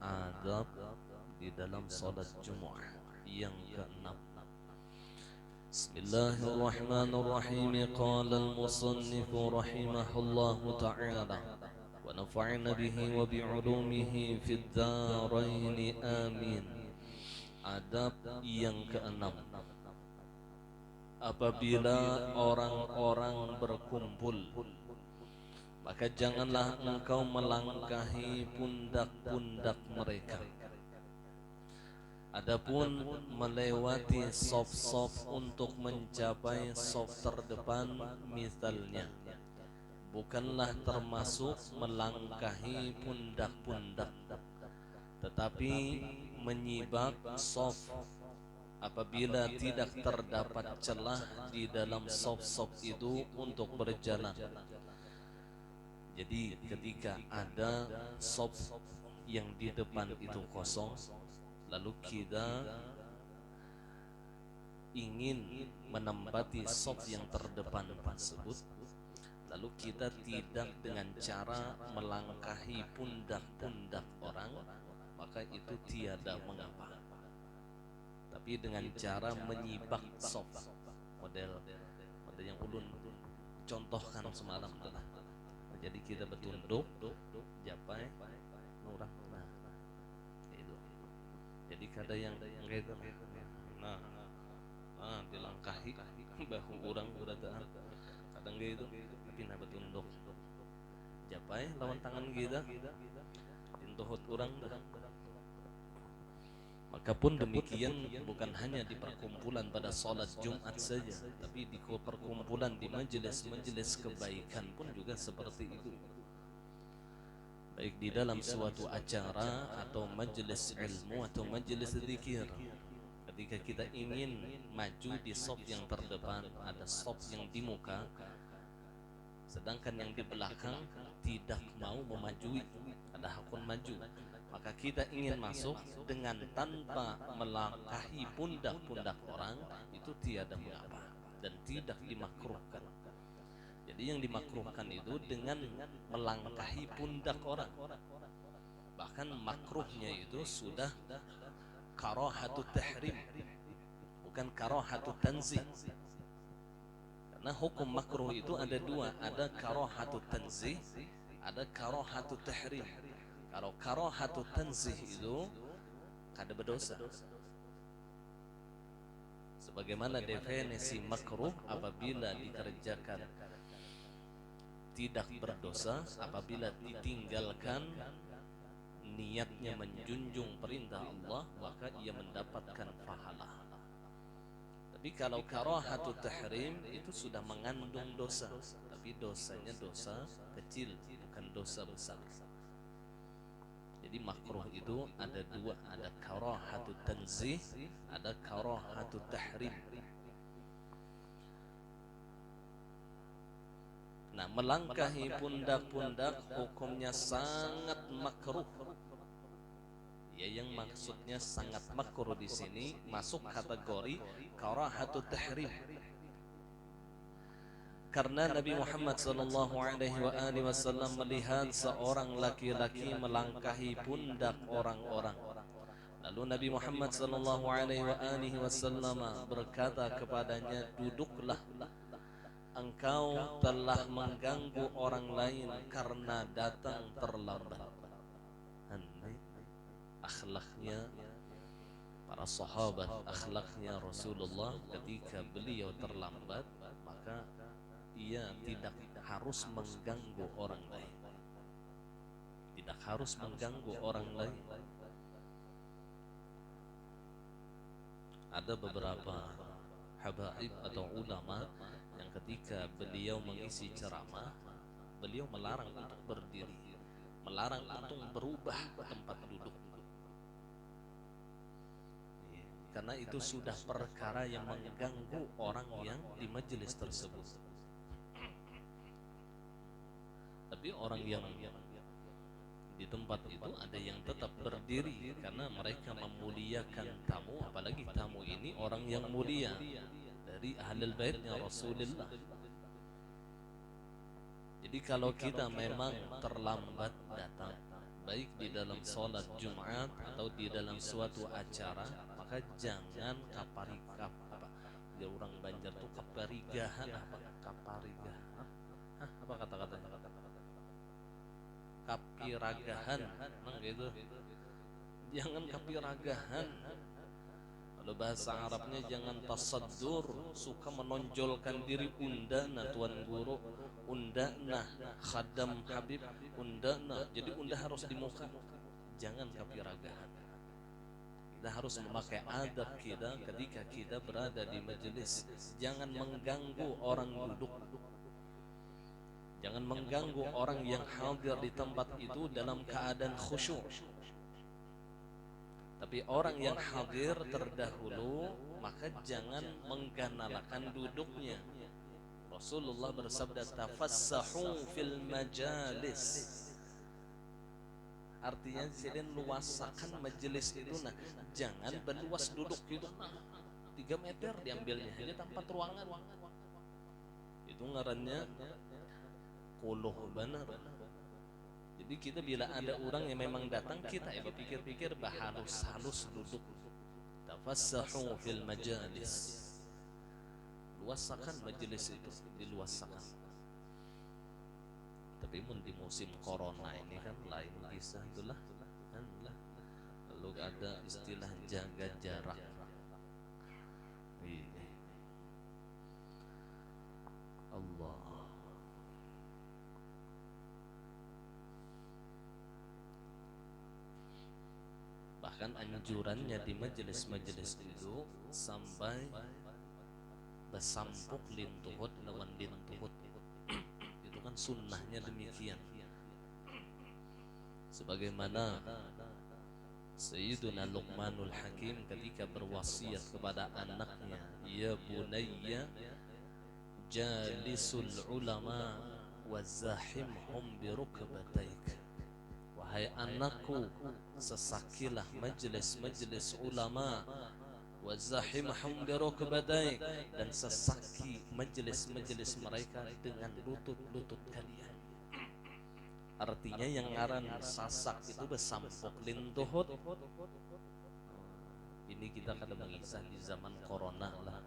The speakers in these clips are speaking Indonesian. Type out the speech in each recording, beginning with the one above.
adab di dalam salat Jumat yang keenam. Bismillahirrahmanirrahim. Qala al-musannif rahimahullahu ta'ala wa nafa'na bihi wa bi'ulumihi fid dharain amin. Adab yang keenam. Apabila orang-orang berkumpul, maka janganlah engkau melangkahi pundak-pundak mereka. Adapun melewati saf-saf untuk mencapai saf terdepan misalnya, bukanlah termasuk melangkahi pundak-pundak, tetapi menyibak saf apabila tidak terdapat celah di dalam saf-saf itu untuk berjalan. Jadi ketika ada saf yang di depan itu kosong, lalu kita ingin menempati saf yang terdepan tersebut, lalu kita tidak dengan cara melangkahi pundak-pundak orang, maka itu tiada mengapa. Tapi dengan cara menyibak saf, model yang ulun contohkan semalam adalah, jadi kita bertunduk, japai, nurang, itu. Jadi kada yang gitu, dilangkahi bahu orang berataan, kadang gitu, tapi nah bertunduk, japai lawan tangan kita, dintuhut orang. Maka pun demikian bukan hanya di perkumpulan pada sholat Jumat saja, tapi di perkumpulan di majelis-majelis kebaikan pun juga seperti itu. Baik di dalam suatu acara atau majelis ilmu atau majelis zikir, ketika kita ingin maju di shaf yang terdepan, ada shaf yang di muka, sedangkan yang di belakang tidak mau memajui, ada hakun maju, maka kita ingin masuk dengan tanpa melangkahi pundak-pundak orang, itu tiada mengapa dan tidak dimakruhkan. Jadi yang dimakruhkan itu dengan melangkahi pundak orang. Bahkan makruhnya itu sudah karahatut tahrim, bukan karahatut tanzih. Karena hukum makruh itu ada dua, ada karahatut tanzih, ada karahatut tahrim. Kalau karahatut tanzih itu kada berdosa. Sebagaimana definisi makruh apabila dikerjakan tidak berdosa, apabila ditinggalkan niatnya menjunjung perintah Allah, maka ia mendapatkan pahala. Tapi kalau karahatut tahrim itu sudah mengandung dosa, tapi dosanya dosa kecil, bukan dosa besar. Jadi makruh itu ada dua, ada karahatut tanzih, ada karahatut tahrim. Nah, melangkahi pundak-pundak hukumnya sangat makruh. Ya, yang maksudnya sangat makruh di sini masuk kategori karahatut tahrim. Karena Nabi Muhammad SAW melihat seorang laki-laki melangkahi pundak orang-orang. Lalu Nabi Muhammad SAW berkata kepadanya, duduklah, engkau telah mengganggu orang lain karena datang terlambat. Akhlaknya para sahabat, akhlaknya Rasulullah ketika beliau terlambat, maka ia tidak harus mengganggu orang lain, tidak harus mengganggu orang lain. Ada beberapa habaib atau ulama yang ketika beliau mengisi ceramah, beliau melarang untuk berdiri, melarang untuk berubah tempat duduk, karena itu sudah perkara yang mengganggu orang yang di majelis tersebut. Tapi orang yang di tempat itu ada yang tetap berdiri karena mereka memuliakan tamu, apalagi tamu ini orang yang mulia dari ahlul baitnya Rasulullah. Jadi kalau kita memang terlambat datang, baik di dalam sholat Jumat atau di dalam suatu acara, maka jangan kaparikap apa ya orang Banjar tuh kaparigahan apa kaparigahan apa kata-katanya kapiragahan gitu, jangan kapiragahan. Kalau bahasa Arabnya jangan tasaddur, suka menonjolkan diri undana tuan guru, undana khadam habib, undana. Jadi unda harus di muka. Jangan kapiragahan. Kita harus memakai adab kita ketika kita berada di majelis. Jangan mengganggu orang duduk. Jangan mengganggu orang yang hadir di tempat itu dalam keadaan khusyuk. Tapi orang yang hadir terdahulu, maka jangan mengganalakan duduknya. Rasulullah bersabda, tafassahu fil majalis. Artinya jadi luasakan majelis itu. Nah, jangan berluas duduk gitu. 3 meter diambilnya hanya tempat ruangan. Itu ngarannya kuluh benar. Jadi kita bila ada orang yang memang datang, kita ya berpikir-pikir halus-halus duduk. Tafassahu fil majalis. Luasakan majelis itu, diluasakan. Tapi di musim corona ini kan lain kisah itulah. Lalu ada istilah jaga jarak. Allah. Bahkan anjurannya di majelis-majelis itu sampai besampuk lintuhut lawan lintuhut. Itu kan sunnahnya demikian. Sebagaimana Sayyiduna Luqmanul Hakim ketika berwasiat kepada anaknya, ya bunayya jalisul ulama wa zahimhum bi rukbataik. Wahai anakku, sesakilah majelis-majelis ulama, wazahimhum bi rukbataik, dan sesaki majelis-majelis mereka dengan lutut-lutut kalian. Artinya yang ngaran sasak itu besampuk lintuhut. Ini kita kadang mengisah di zaman corona lah.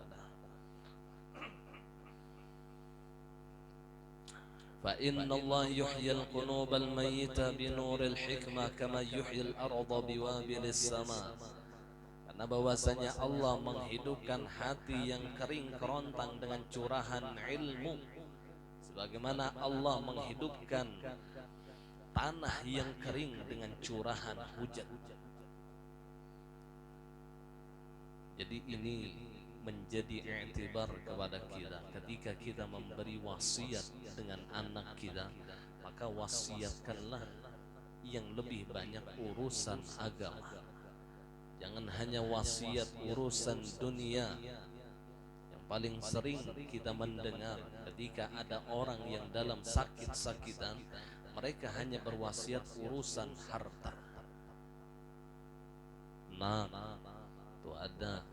Fa inna Allah yuhyil qulubal mayyita bi nuril hikmah kama yuhyil arda bi wabilis sama. Karena bahwasanya Allah menghidupkan hati yang kering kerontang dengan curahan ilmu, sebagaimana Allah menghidupkan tanah yang kering dengan curahan hujan. Jadi ini menjadi i'tibar kepada kita ketika kita memberi wasiat dengan anak kita, maka wasiatkanlah yang lebih banyak urusan agama. Jangan hanya wasiat urusan dunia. Yang paling sering kita mendengar ketika ada orang yang dalam sakit-sakitan, mereka hanya berwasiat urusan harta. Nah, itu ada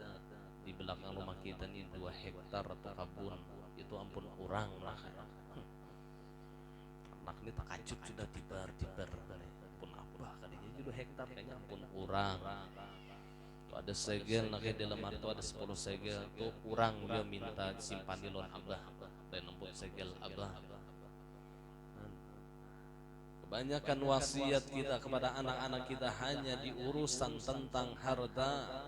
di belakang rumah kita ini 2 hektar atau kebun, itu ampun orang lah. Anak ini tak kacut sudah tibar pun apa kalinya 2 hektar kayaknya ampun orang. Tuh ada segel nak di lemar tuh ada 10 segel tuh orang dia minta simpan di lon abah dan nempuk segel abah. Kebanyakan wasiat kita kepada anak-anak kita hanya di urusan tentang harta.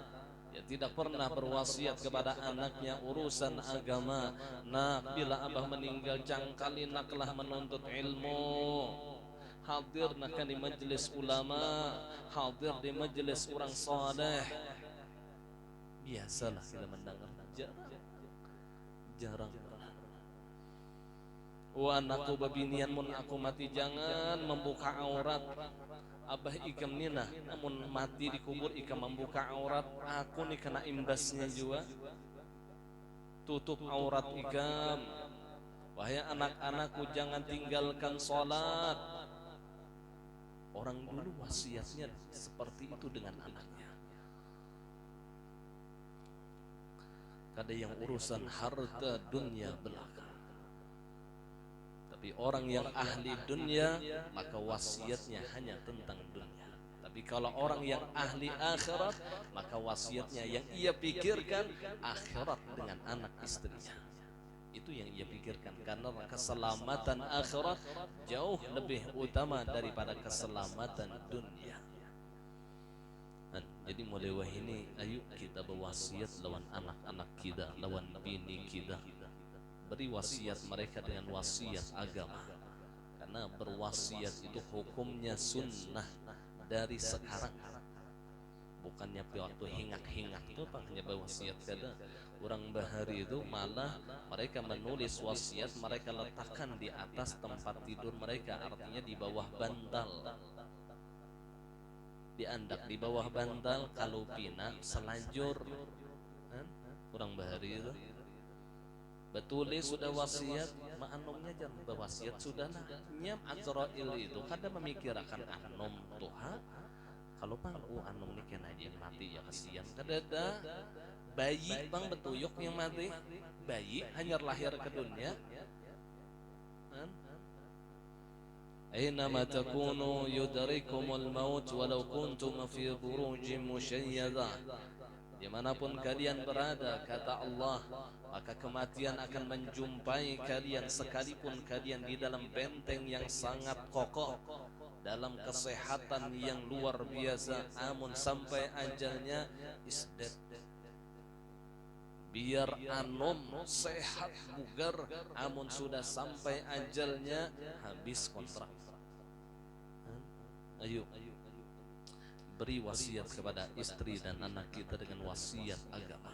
Ya tidak pernah berwasiat kepada anaknya urusan agama. Nak, bila abah meninggal jangkali naklah menuntut ilmu. Hadir nak di majelis ulama, hadir di majelis orang saleh. Biasalah kita mendengar, jarang. Anakku babinian mun aku mati jangan membuka aurat. Abah ikam nina, namun mati dikubur ikam membuka aurat, aku nih kena imbasnya juga. Tutup aurat ikam. Wahai anak-anakku jangan tinggalkan sholat. Orang dulu wasiatnya seperti itu dengan anaknya. Kada yang urusan harta dunia belaka. Tapi orang yang ahli dunia, maka wasiatnya hanya tentang dunia. Tapi kalau orang yang ahli akhirat, maka wasiatnya yang ia pikirkan akhirat dengan anak istrinya. Itu yang ia pikirkan, karena keselamatan akhirat jauh lebih utama daripada keselamatan dunia. Jadi mulai wahini, ayo kita berwasiat lawan anak-anak kita, lawan bini kita. Beri wasiat mereka dengan wasiat agama, karena berwasiat itu hukumnya sunnah dari sekarang. Bukannya waktu hingak-hingak itu hanya berwasiat kada. Orang bahari itu malah mereka menulis wasiat, mereka letakkan di atas tempat tidur mereka, artinya di bawah bantal. Diandak di bawah bantal, kalau pinak selajur. Orang bahari itu betulis sudah wasiat, ma'anumnya jangan berwasiat sudah nah. Nyam Azrail itu kada memikirkan anum Tuhan. Kalau bang anum ni kena yang mati ya kasihan. Kada ada bayi bang betuyuk yang mati. Bayi hanya lahir ke dunia. Aynama takunu yudrikumul maut walau kuntum fi burujin musyayyadah. Dimanapun kalian berada, kata Allah, maka kematian akan menjumpai kalian sekalipun kalian di dalam benteng yang sangat kokoh, dalam kesehatan yang luar biasa, amun sampai ajalnya isdet. Biar anum sehat bugar, amun sudah sampai ajalnya habis kontrak. Ayo beri wasiat kepada istri dan anak kita dengan wasiat agama.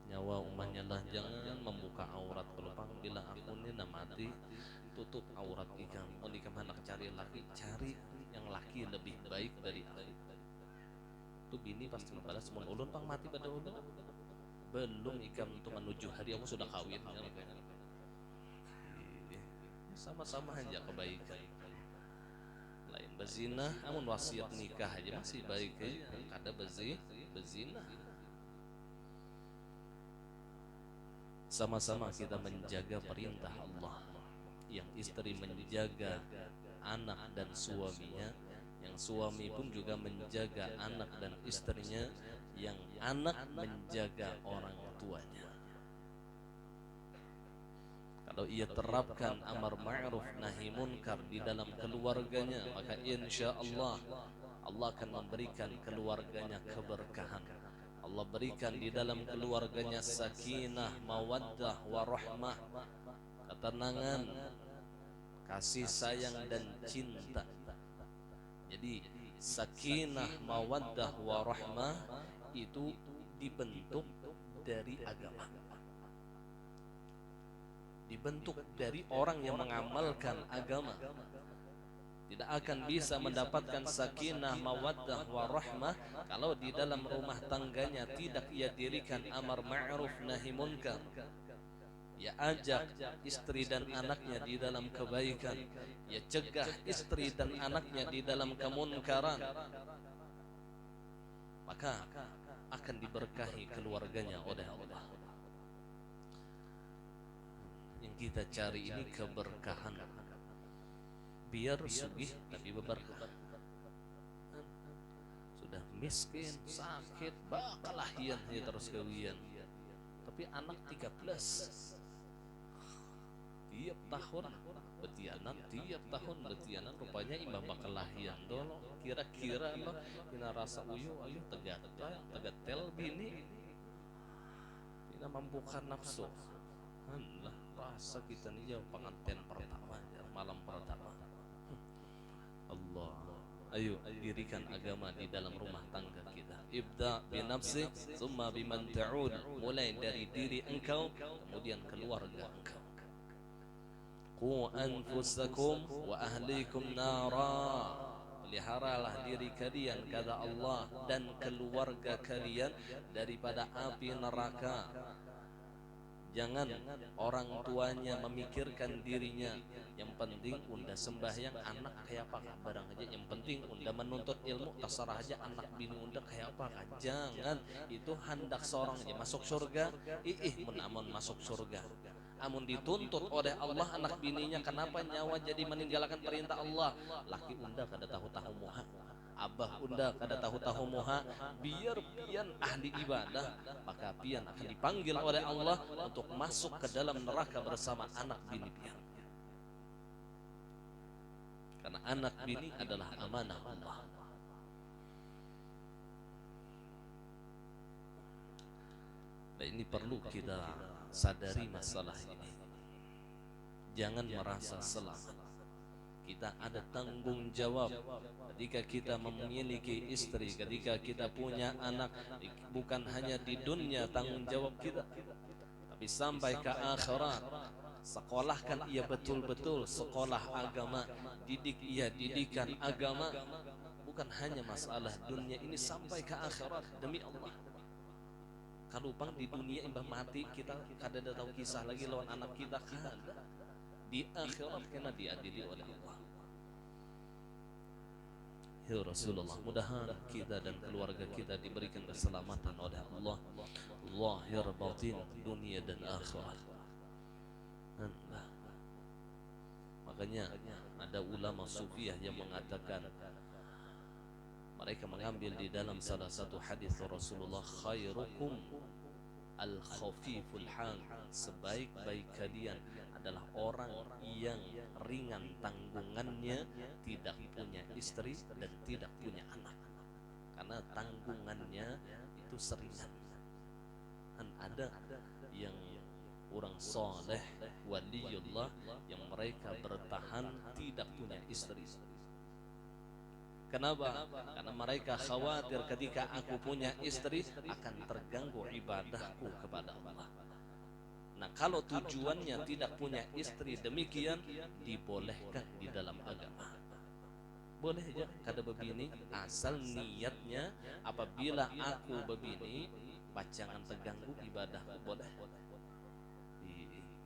Nyawa umatnya lah, jangan membuka aurat. Kalau pang bila aku ini mati, tutup aurat ikam. Mau ikam anak cari laki, cari yang laki lebih baik dari aku. Itu bini pasti membalas, semua ulun pang mati pada ulun. Belum ikam untuk menuju hari aku sudah kawin. Sama-sama aja kebaikan. Lain berzina, amun wasiat nikah aja masih baik aja. Kada berzina. Sama-sama kita menjaga perintah Allah. Yang istri menjaga anak dan suaminya, yang suami pun juga menjaga anak dan istrinya, yang anak menjaga orang tuanya. Kalau ia terapkan amar ma'ruf nahi munkar di dalam keluarganya, maka insya Allah Allah akan memberikan keluarganya keberkahan. Allah berikan di dalam keluarganya sakinah, mawaddah, warahmah, ketenangan, kasih sayang dan cinta. Jadi sakinah, mawaddah, warahmah itu dibentuk dari agama, dibentuk dari orang yang mengamalkan agama. Tidak akan bisa mendapatkan sakinah, mawaddah, warahmah kalau di dalam rumah tangganya tidak ia dirikan amar ma'ruf nahi munkar. Ya ajak istri dan anaknya di dalam kebaikan, ya cegah istri dan anaknya di dalam kemunkaran, maka akan diberkahi keluarganya oleh Allah. Yang kita cari ini keberkahan, biar sugih tapi berberkah. Sudah miskin, sakit, bakalahian ya terus kawian. Tapi anak 13 tiap tahun betianan rupanya imbah bakalahian dolo. Kira-kira apa ina rasa uyu ayu tegatel bini ina membuka nafsu. Allah, rasa kita ni jauh pengantin pertama, malam pertama. Allah, ayo dirikan agama di dalam rumah tangga kita. Ibda bi nafsi, summa biman ta'ud. Mulai dari diri engkau, kemudian keluarga engkau. Qu anfusakum wa ahlikum nara. Peliharalah diri kalian, kata Allah, dan keluarga kalian daripada api neraka. Jangan orang tuanya memikirkan dirinya. Yang penting unda sembahyang, anak kayak apa barang aja. Yang penting unda menuntut ilmu, terserah aja anak bini unda kayak apa. Jangan, itu hendak seorang aja masuk surga. Mun amun masuk surga, Amun dituntut oleh Allah anak bininya, kenapa nyawa jadi meninggalkan perintah Allah? Laki unda kada tahu-tahu muha, abah unda kada tahu-tahu muha, biar pian ahli ibadah, maka pian akan dipanggil oleh Allah untuk masuk ke dalam neraka bersama anak bini pian. Karena anak bini adalah amanah Allah. Dan ini perlu kita sadari masalah ini. Jangan merasa selamat. Kita ada tanggung jawab ketika kita memiliki istri, ketika kita punya anak. Bukan hanya di dunia tanggung jawab kita, tapi sampai ke akhirat. Sekolahkan ia betul-betul sekolah agama, didik ia didikan agama. Bukan hanya masalah dunia ini, sampai ke akhirat. Demi Allah, kalau bang di dunia imbah mati kita kada ada tahu kisah lagi lawan anak kita, kada. Di akhirat kena diadili oleh Allah. Ya Rasulullah, mudahan kita dan keluarga kita diberikan keselamatan oleh Allah, zahir batin, dunia dan akhirat. Makanya ada ulama sufiah yang mengatakan, mereka mengambil di dalam salah satu hadis Rasulullah, khairukum al-khafiful hal, sebaik-baik kalian adalah orang yang ringan tanggungannya, tidak punya istri dan tidak punya anak. Karena tanggungannya itu seringan. Dan ada yang orang soleh, waliullah, yang mereka bertahan tidak punya istri. Kenapa? Karena mereka khawatir ketika aku punya istri akan terganggu ibadahku kepada Allah. Nah, kalau tujuannya tidak punya istri demikian, dibolehkan di dalam agama. Boleh aja kada begini, asal niatnya apabila aku begini, jangan terganggu ibadahku, boleh.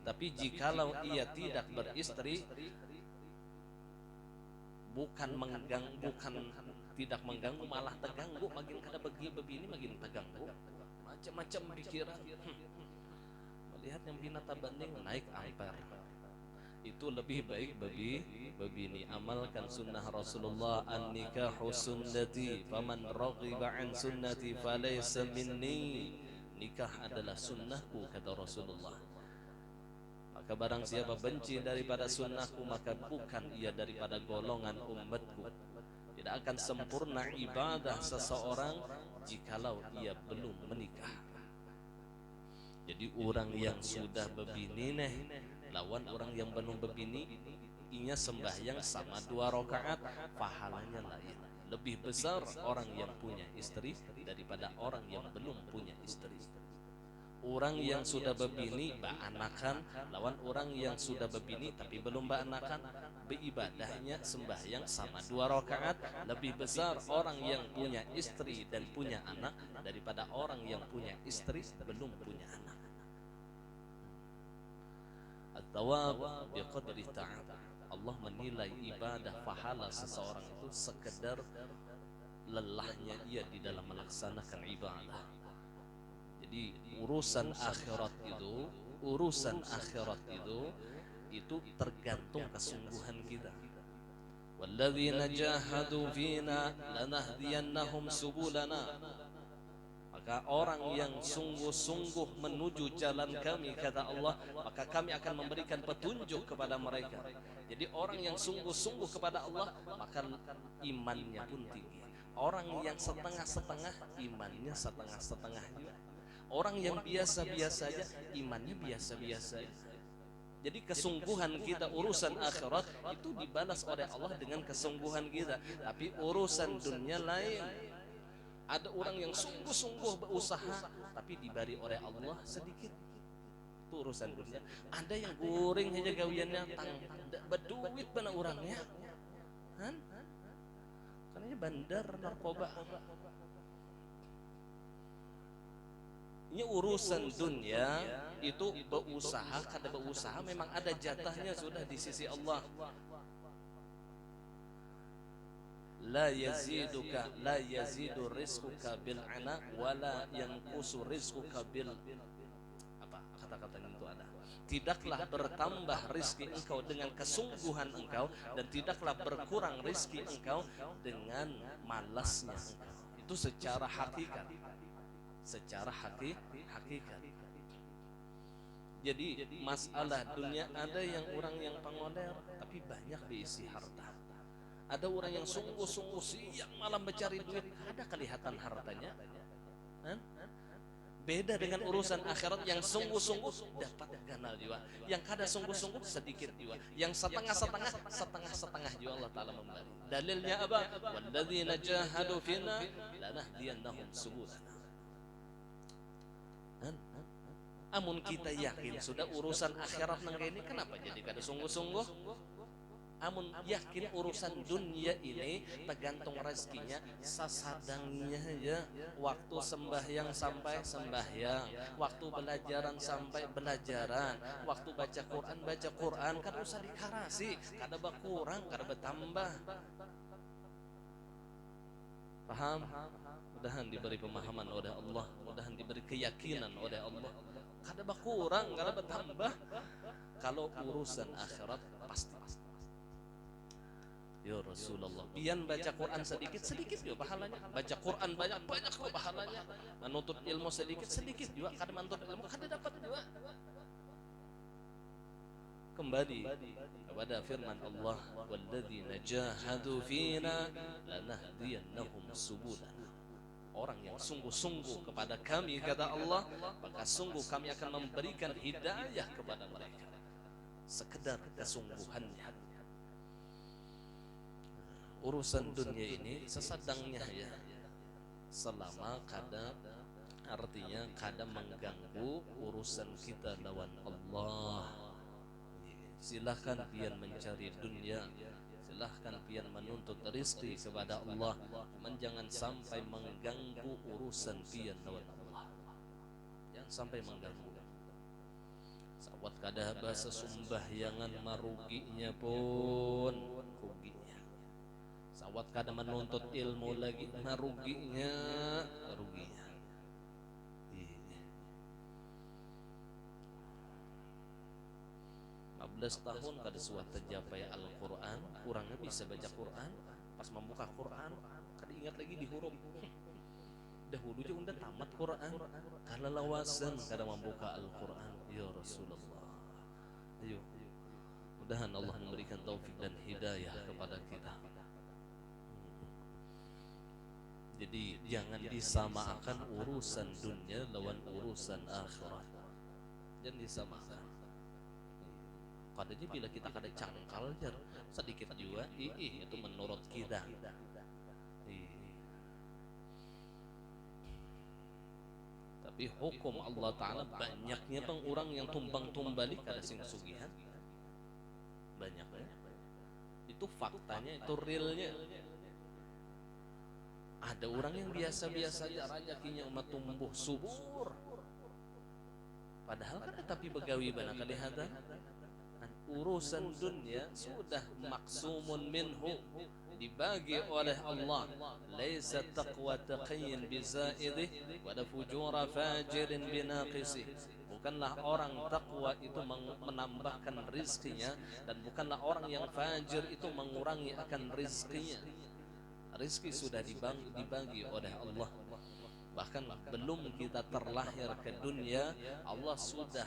Tapi jikalau ia tidak beristri, bukan tidak mengganggu, malah terganggu, makin kada begini makin terganggu, macam-macam pikiran. Lihat yang binata banding naik ampere, itu lebih baik begini. Amalkan sunnah Rasulullah, an-nikahu sunnati faman raghiba an sunnati falaysa minni. Nikah adalah sunnahku, kata Rasulullah. Maka barang siapa benci daripada sunnahku, maka bukan ia daripada golongan umatku. Tidak akan sempurna ibadah seseorang jikalau ia belum menikah. Jadi orang yang sudah bebini nih lawan orang yang belum bebini, inya sembahyang sama 2 rakaat, pahalanya lain. Lebih besar orang yang punya istri daripada orang yang belum punya istri. Orang yang sudah bebini baanakan lawan orang yang sudah bebini tapi belum baanakan, beibadahnya sembahyang sama 2 rakaat, lebih besar orang yang punya istri dan punya anak daripada orang yang punya istri belum punya anak. At-thawab biqadri ta'ab. Allah menilai ibadah pahala seseorang itu sekedar lelahnya ia di dalam melaksanakan ibadah. Jadi urusan akhirat itu tergantung kesungguhan kita. Walladzina jahadu fina lanahdiyannahum subulana. Maka orang yang sungguh-sungguh menuju jalan kami, kata Allah, maka kami akan memberikan petunjuk kepada mereka. Jadi orang yang sungguh-sungguh kepada Allah, maka imannya pun tinggi. Orang yang setengah-setengah, imannya setengah-setengah juga. Orang yang biasa-biasa saja, imannya biasa-biasa. Jadi kesungguhan kita urusan akhirat itu dibalas oleh Allah dengan kesungguhan kita. Tapi urusan dunia lain. Ada orang yang sungguh-sungguh berusaha tapi diberi oleh Allah sedikit, itu urusan dunia. Ada yang goreng aja gawiannya, berduit mana orangnya, karena bandar narkoba. Ini urusan dunia itu berusaha, kada berusaha memang ada jatahnya sudah di sisi Allah. La yazidu rizquka bil ana wala yanqusu rizquka bil apa kata-katanya itu Tidaklah bertambah rizki engkau dengan kesungguhan engkau, dan tidaklah berkurang rizki engkau dengan malasnya engkau. Itu secara hakikat. Secara hakikat. Jadi masalah dunia, ada yang orang yang pengoder tapi banyak diisi harta. Ada orang yang sungguh-sungguh siang malam mencari duit, ada kelihatan hartanya. Beda dengan urusan akhirat yang sungguh-sungguh dapat ganal jiwa. Yang kada sungguh-sungguh sedikit jiwa. Yang setengah-setengah jiwa Allah Ta'ala memberi. Dalilnya apa? Walladzina jahadu fina lanahdiyannahum subulana. Amun kita yakin sudah urusan akhirat nang ini, kenapa jadi kada sungguh-sungguh? Amun yakin urusan dunia ini tergantung rezekinya, sasadangnya ya. Waktu sembahyang sampai sembahyang, waktu belajaran sampai belajaran, waktu baca Quran, kan usah dikarasi, kada berkurang, kada bertambah. Paham? Mudahan diberi pemahaman oleh Allah, mudahan diberi keyakinan oleh Allah. Kada berkurang, kada bertambah. Kalau urusan akhirat pasti. Ya Rasulullah, pian baca Quran sedikit juga pahalanya. Baca Quran banyak kok pahalanya. Menuntut ilmu sedikit juga, kada menuntut ilmu kada dapat juga. Kembali kepada firman Allah, walladzina jahadu fina lanahdiyannahum subulana. Orang yang sungguh-sungguh kepada kami, kata Allah, maka sungguh kami akan memberikan hidayah kepada mereka. Sekedar kesungguhannya. Urusan dunia ini sesadangnya ya, selama kada, artinya kada mengganggu urusan kita lawan Allah. Silahkan pian mencari dunia, silahkan pian menuntut rezeki kepada Allah, cuman jangan sampai mengganggu urusan pian lawan Allah. Jangan sampai mengganggu. Sawat kada bahasa sumbahyangan maruginya pun ruginya. Sawat kada menuntut ilmu lagi maruginya. 15 tahun kada suat tercapai Al-Quran, kurangnya bisa baca Quran. Pas membuka Quran kada ingat lagi di huruf. Dahulu juga udah tamat Quran, kalau lawasan kada membuka Al-Quran. Ya Rasulullah, ayo mudahan Allah memberikan taufik dan hidayah kepada kita. Jadi jangan disamakan urusan dunia lawan urusan akhirat. Jangan disamakan. Kadanya bila kita kada cangkal jar sedikit juga, itu menurut kita. Tapi hukum Allah Ta'ala banyaknya orang yang tumbang-tumbali kada sing sugihan. Banyaknya. Itu faktanya, itu realnya. Ada orang yang biasa-biasa aja rezekinya umat tumbuh subur. Padahal kan tapi begawi bana kadehatan. Urusan dunia sudah maksumun minhu, dibagi oleh Allah. Laisa taqwa taqiyyin bizaidih wala fujura fajirin binaqisih. Bukanlah orang takwa itu menambahkan rizkinya, dan bukanlah orang yang fajir itu mengurangi akan rizkinya. Rizki sudah dibagi oleh Allah. Bahkan belum kita terlahir ke dunia, Allah sudah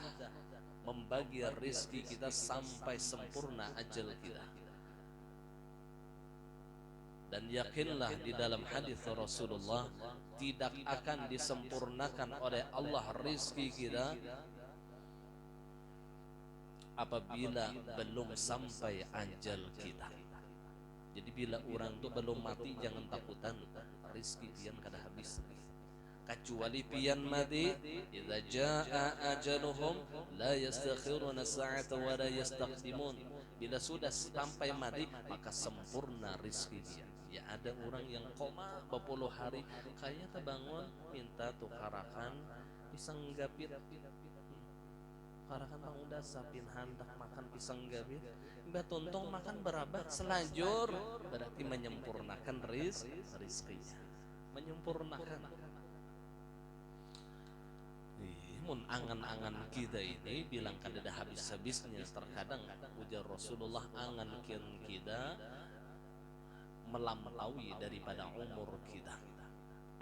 membagi rizki kita sampai sempurna ajal kita. Dan yakinlah di dalam hadis Rasulullah, tidak akan disempurnakan oleh Allah rizki kita apabila belum sampai ajal kita. Jadi bila orang itu belum mati, jangan takutan, rizki pian kada habis. Kecuali pian mati, idza jaa ajaluhum la yastakhiruna sa'ata wa la yastaqdimun. Bila sudah sampai mati, maka sempurna rizki dia. Ya ada orang yang koma berpuluh hari, kayaknya terbangun minta tukarakan pisang gapit. Karakan bang udah sapin handak makan pisang gapit. Mbak Tontong makan berabat selajur, berarti menyempurnakan rizkinya. Menyempurnakan. Namun angan-angan kita ini bilang kada habis-habisnya. Terkadang ujar Rasulullah, angan kita melampaui daripada umur kita.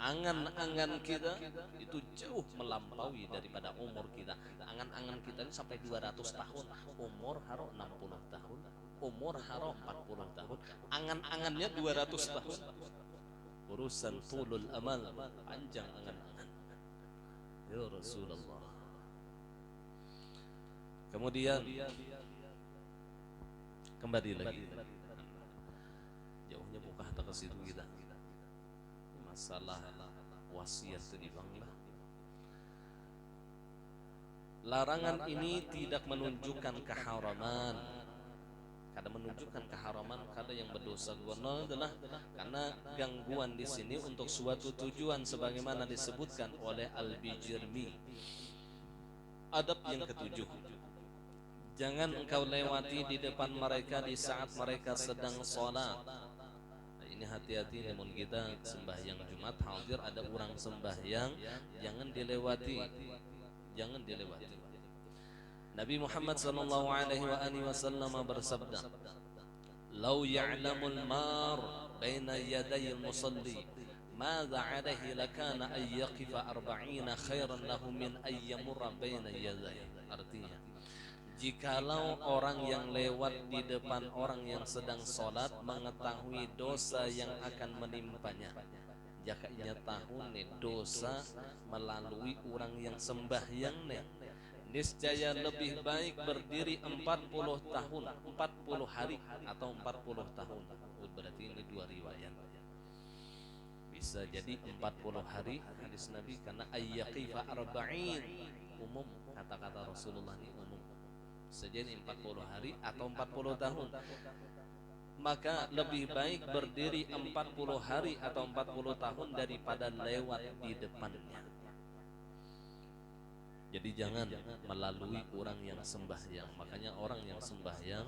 Angan-angan kita itu jauh melampaui daripada umur kita. Angan-angan kita ini sampai 200 tahun, umur haro 60 tahun, umur haro 40 tahun, angan-angannya 200 tahun. Urusan tulul amal, panjang angan-angan. Ya Rasulullah. Kemudian kembali lagi, jauhnya buka tak ke situ kita. Masalah wasiat itu banglah. Larangan ini tidak menunjukkan keharaman. Kada menunjukkan keharaman, kada yang berdosa gono adalah karena gangguan di sini untuk suatu tujuan sebagaimana disebutkan oleh Al-Bijirmi. Adab yang ketujuh, jangan engkau lewati di depan mereka di saat mereka sedang sholat. Ini hati-hati, namun kita sembahyang Jumat hadir ada orang sembahyang, jangan dilewati, jangan dilewati. Nabi Muhammad sallallahu alaihi wasallam bersabda, "Lau ya'lamul mar baina yaday al-musalli madza 'alaihi lakana ay yaqifa 40 khairan lahu min ay yamurra baina yaday." Artinya, jikalau orang yang lewat di depan orang yang sedang sholat mengetahui dosa yang akan menimpanya, jakanya tahu nih dosa melalui orang yang sembahyang nih, niscaya lebih baik berdiri 40 tahun, 40 hari atau 40 tahun. Berarti ini dua riwayat. Bisa jadi 40 hari hadis Nabi, karena ayyaqifa arba'in umum, kata-kata Rasulullah ini umum. Sejadi 40 hari atau 40 tahun. Maka lebih baik berdiri 40 hari atau 40 tahun daripada lewat di depannya. Jadi jangan melalui orang yang sembahyang. Makanya orang yang sembahyang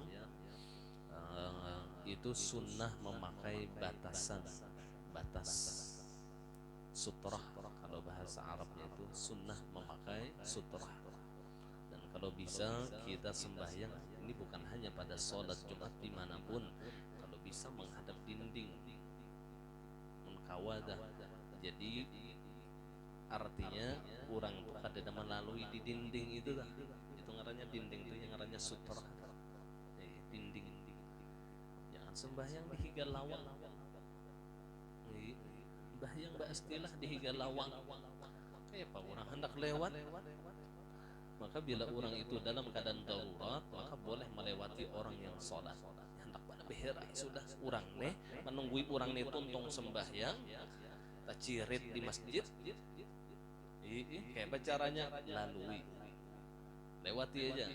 itu sunnah memakai batasan, batas sutrah. Kalau bahasa Arabnya itu sunnah memakai sutrah. Kalau bisa kita sembahyang ini bukan hanya pada sholat Jumat, dimanapun, kalau bisa menghadap dinding, mengkawadah. Jadi artinya orang itu kada melalui di dinding itu lah. Itu ngarannya dinding itu yang ngarannya sutra. Dinding. Jangan sembahyang di higa lawang. Sembahyang istilah di higa lawang. Kayak apa orang hendak lewat. Maka bila orang itu dalam keadaan darurat, maka boleh melewati orang yang sholat. Hendak pada behera sudah orang nih menunggui orang nih tuntung sembahyang, tak cirit di masjid. Kayak caranya lalui, lewati aja.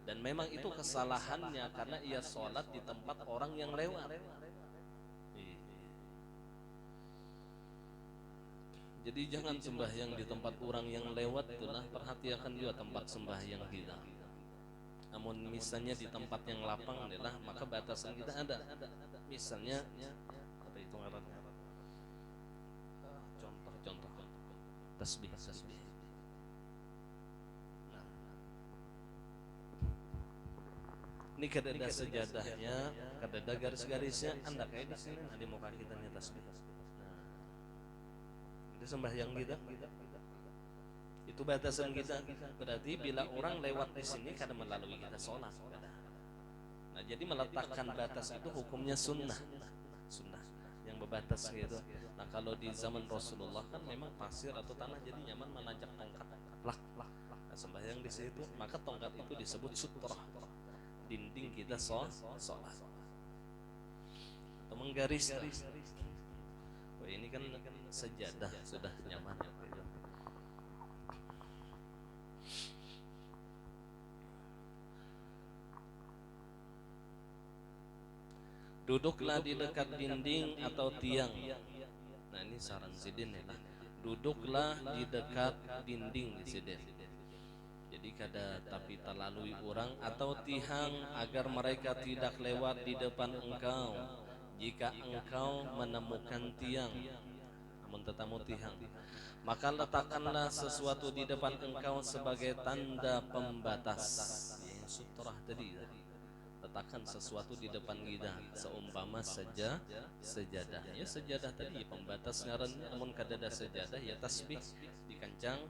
Dan memang itu kesalahannya karena ia sholat di tempat orang yang lewat. Jadi jangan sembahyang di tempat orang yang lewat, itulah perhatikan juga tempat sembahyang kita. Namun misalnya di tempat yang lapang adalah, maka batasan kita ada. Misalnya apa itu ngarannya? Contoh tasbih. Nah, ini kadada sejadahnya, kadada garis-garisnya, anda kayak di sini ada muka kita nih tasbih. Sembahyang kita itu batasan kita. Berarti bila orang lewat di sini kada melalui kita sholat. Nah, jadi meletakkan batas itu hukumnya sunnah yang berbatas gitu. Nah, kalau di zaman Rasulullah kan memang pasir atau tanah, jadi nyaman menanjak tongkat. Nah, sembahyang di situ, maka tongkat itu disebut sutrah, dinding kita sholat atau menggaris. Ini kan sejadah sudah nyaman. Duduklah di dekat dinding atau tiang. Nah, ini saran sidin ya. Duduklah di dekat dinding di sidin. Jadi kada tapi terlalui orang atau tiang agar mereka tidak lewat di depan engkau. Jika engkau menemukan tiang, namun tetamu tiang, maka letakkanlah sesuatu di depan engkau sebagai tanda pembatas. Yang sutrah tadi, letakkan sesuatu di depan kita seumpama saja sejadah. Ya sejadah tadi pembatas ngarannya, namun kadada sejadah ya tasbih di kancang,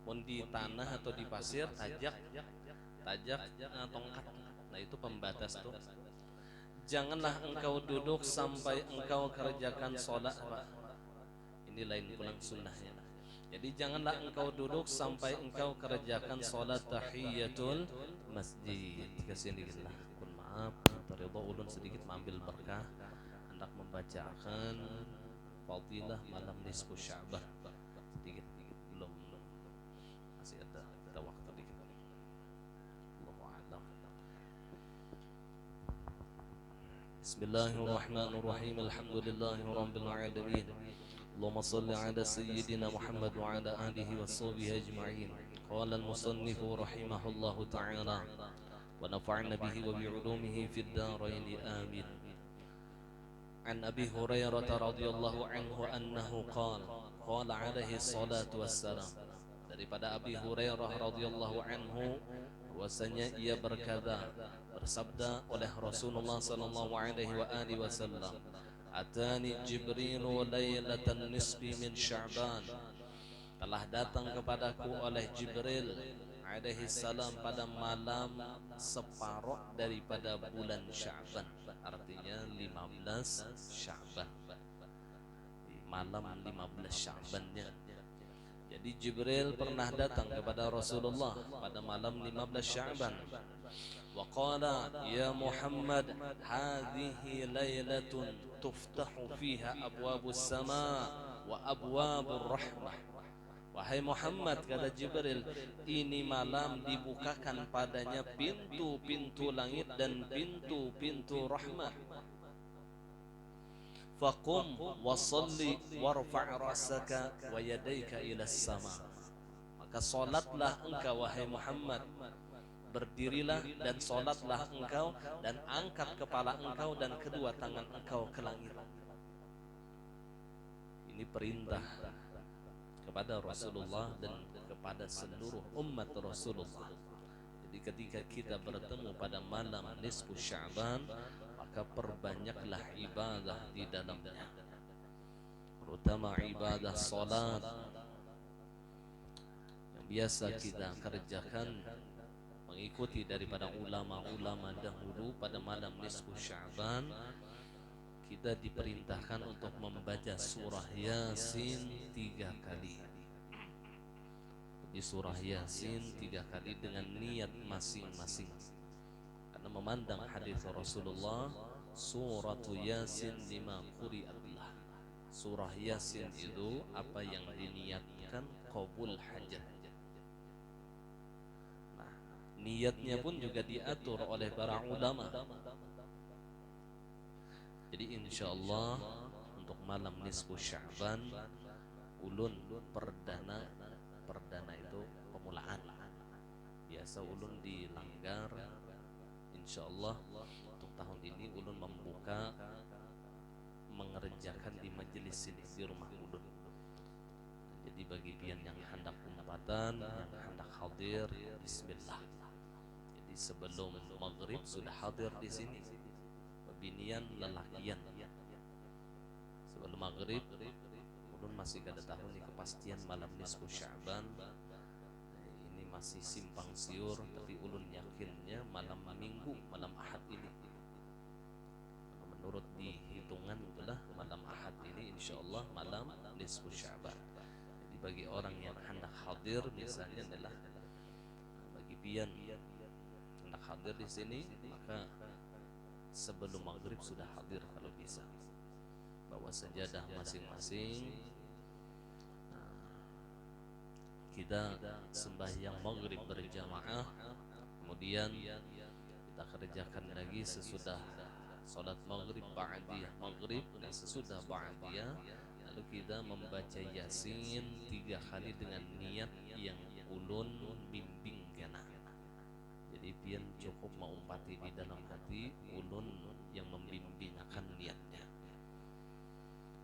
mun di tanah atau di pasir tajak tongkat. Nah itu pembatas tuh. Janganlah engkau duduk sampai engkau kerjakan sholat, Pak. Ini lain pulang sunnahnya. Jadi janganlah engkau duduk sampai engkau kerjakan sholat tahiyatul masjid. Kasihan dikit lah. Pun maaf, ridho ulun sedikit mengambil berkah hendak membacakan fadilah malam nisfu Sya'ban. Sedikit belum masih ada waktu dikit. Allahu a'lam. Bismillahirrahmanirrahim. Alhamdulillahirabbil alamin. اللهم صل على سيدنا محمد وعلى آله وصحبه أجمعين. قال المصنف رحمه الله تعالى ونفعنا به وبعلومه في الدارين آمين. عن أبي هريرة رضي الله عنه أنه قال عليه الصلاة والسلام. Daripada Abi Hurairah radhiyallahu anhu bahwasanya ia bersabda oleh Rasulullah sallallahu alaihi wasallam, Atani Jibrilu lailatan nisfi min Sya'ban. Telah datang kepadaku oleh Jibril alaihi salam pada malam separuh daripada bulan Sya'ban. Artinya 15 Sya'ban. Malam 15 Sya'bannya. Jadi Jibril pernah datang kepada Rasulullah pada malam 15 Sya'ban. Wa qala ya Muhammad hadhihi lailatun tuftahu fiha abwabus sama wa abwabur rahmah. Wahai Muhammad, kata Jibril, ini malam dibukakan padanya pintu-pintu langit dan pintu-pintu rahmat. Faqum wa salli warfa' ra'saka wa yadayka ila sama. Maka salatlah engkau wahai Muhammad, berdirilah dan salatlah engkau dan angkat kepala engkau dan kedua tangan engkau ke langit. Ini perintah kepada Rasulullah dan kepada seluruh umat Rasulullah. Jadi ketika kita bertemu pada malam nisfu Sya'ban, maka perbanyaklah ibadah di dalamnya, terutama ibadah salat yang biasa kita kerjakan mengikuti daripada ulama-ulama dahulu. Pada malam nisfu Sya'ban kita diperintahkan untuk membaca surah Yasin 3 kali. Di surah Yasin 3 kali dengan niat masing-masing, karena memandang hadis Rasulullah, suratu Yasin lima quri'atlah. Surah Yasin itu apa yang diniatkan qabul hajat. Niatnya pun juga diatur oleh para ulama. Jadi insyaallah untuk malam nisfu Sya'ban ulun perdana itu pemulaan. Biasa ulun di Langgar. Insyaallah untuk tahun ini ulun membuka mengerjakan di majelis ini di rumah ulun. Jadi bagi pian yang hendak umpatan, yang hendak hadir, bismillah. Sebelum maghrib sudah hadir di sini, binian lelakian. Sebelum maghrib, ulun masih kada tahu nih kepastian malam nisfu Sya'ban. Ini masih simpang siur, tapi ulun yakinnya malam Minggu, malam Ahad ini. Menurut dihitungan itulah malam Ahad ini insyaallah malam nisfu Sya'ban. Jadi bagi orang yang hendak hadir misalnya adalah bagi pian hadir di sini, maka sebelum maghrib sudah hadir kalau bisa, bawa sajadah masing-masing. Kita sembahyang maghrib berjamaah, kemudian kita kerjakan lagi sesudah salat maghrib ba'diyah maghrib, dan sesudah ba'diyah lalu kita membaca Yasin 3 kali dengan niat yang ulun bimbing kena. Jadi pian cukup mengumpati di dalam hati ulun yang membimbing akan niatnya.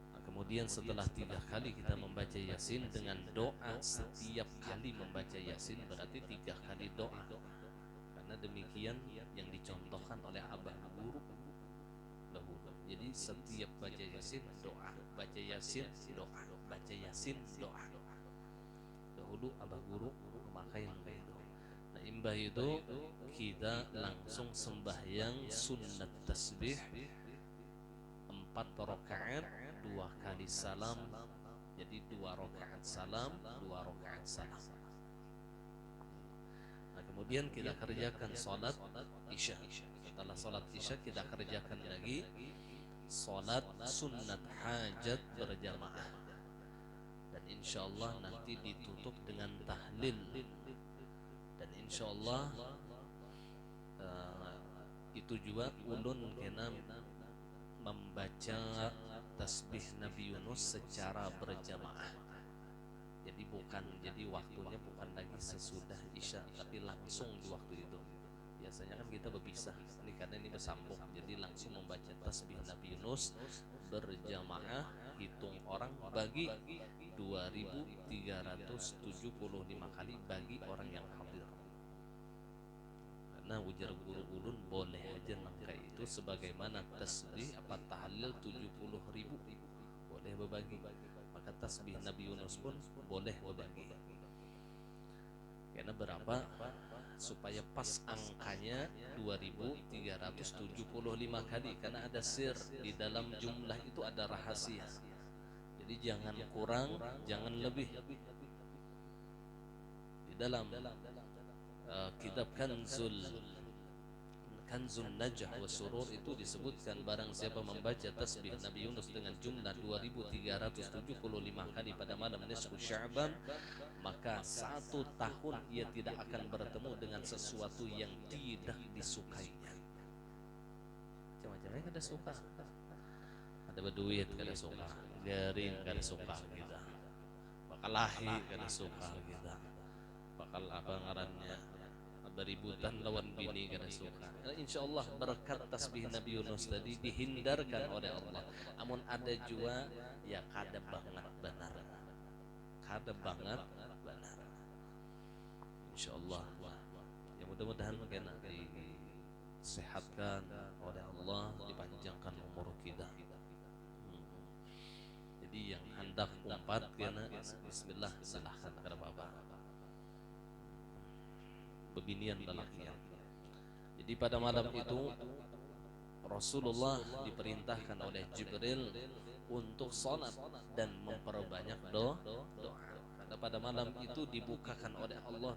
Nah, kemudian Kemudian setelah 3 kali kita membaca Yasin dengan doa setiap kali membaca Yasin berarti 3 kali doa. Karena demikian yang dicontohkan oleh Abah Guru dahulu. Jadi setiap baca Yasin doa, baca Yasin doa, baca Yasin doa. Dahulu Abah Guru memakai itu. Nah, imbah itu kita langsung sembahyang sunnat tasbih 4 rakaat, 2 kali salam. Jadi 2 rakaat salam, 2 rakaat salam. Nah, kemudian kita kerjakan sholat isya. Setelah sholat isya kita kerjakan lagi sholat sunnat hajat berjamaah. Dan insya Allah nanti ditutup dengan tahlil. Dan insya Allah itu juga ulun kena membaca tasbih Nabi Yunus secara berjamaah. Jadi waktunya bukan lagi sesudah isya, tapi langsung di waktu itu. Biasanya kan kita berpisah, ini karena ini bersambung, jadi langsung membaca tasbih Nabi Yunus berjamaah, hitung orang bagi 2375 kali bagi orang yang hadir. Karena ujar guru ulun boleh aja nangka itu sebagaimana tasbih apa tahlil 70.000 boleh berbagi. Maka tasbih Nabi Yunus pun boleh berbagi. Karena berapa? Supaya pas angkanya 2375 kali. Karena ada sir di dalam jumlah itu, ada rahasia. Jadi jangan kurang, jangan lebih. Di dalam kitab Kanzun Najah wa Surur itu disebutkan barang siapa membaca tasbih Nabi Yunus dengan jumlah 2375 kali pada malam nisfu Sya'ban, maka 1 tahun ia tidak akan bertemu dengan sesuatu yang tidak disukainya. Macam-macamnya kada suka. Ada berduit kada suka, garing kada suka kita, bakal lahir kada suka kita, bakal apa ngarannya beributan lawan bini kada suka. Insya Allah berkat tasbih Nabi Yunus tadi dihindarkan oleh Allah. Amun ada jua ya kada banget benar, kada banget benar. Insya Allah ya mudah-mudahan kena disehatkan oleh Allah, dipanjangkan umur kita. Jadi yang hendak umpat kena bismillah silahkan kada apa-apa. Beginian lelakian. Jadi pada malam itu Rasulullah diperintahkan oleh Jibril untuk sholat dan memperbanyak doa. Karena pada malam itu dibukakan oleh Allah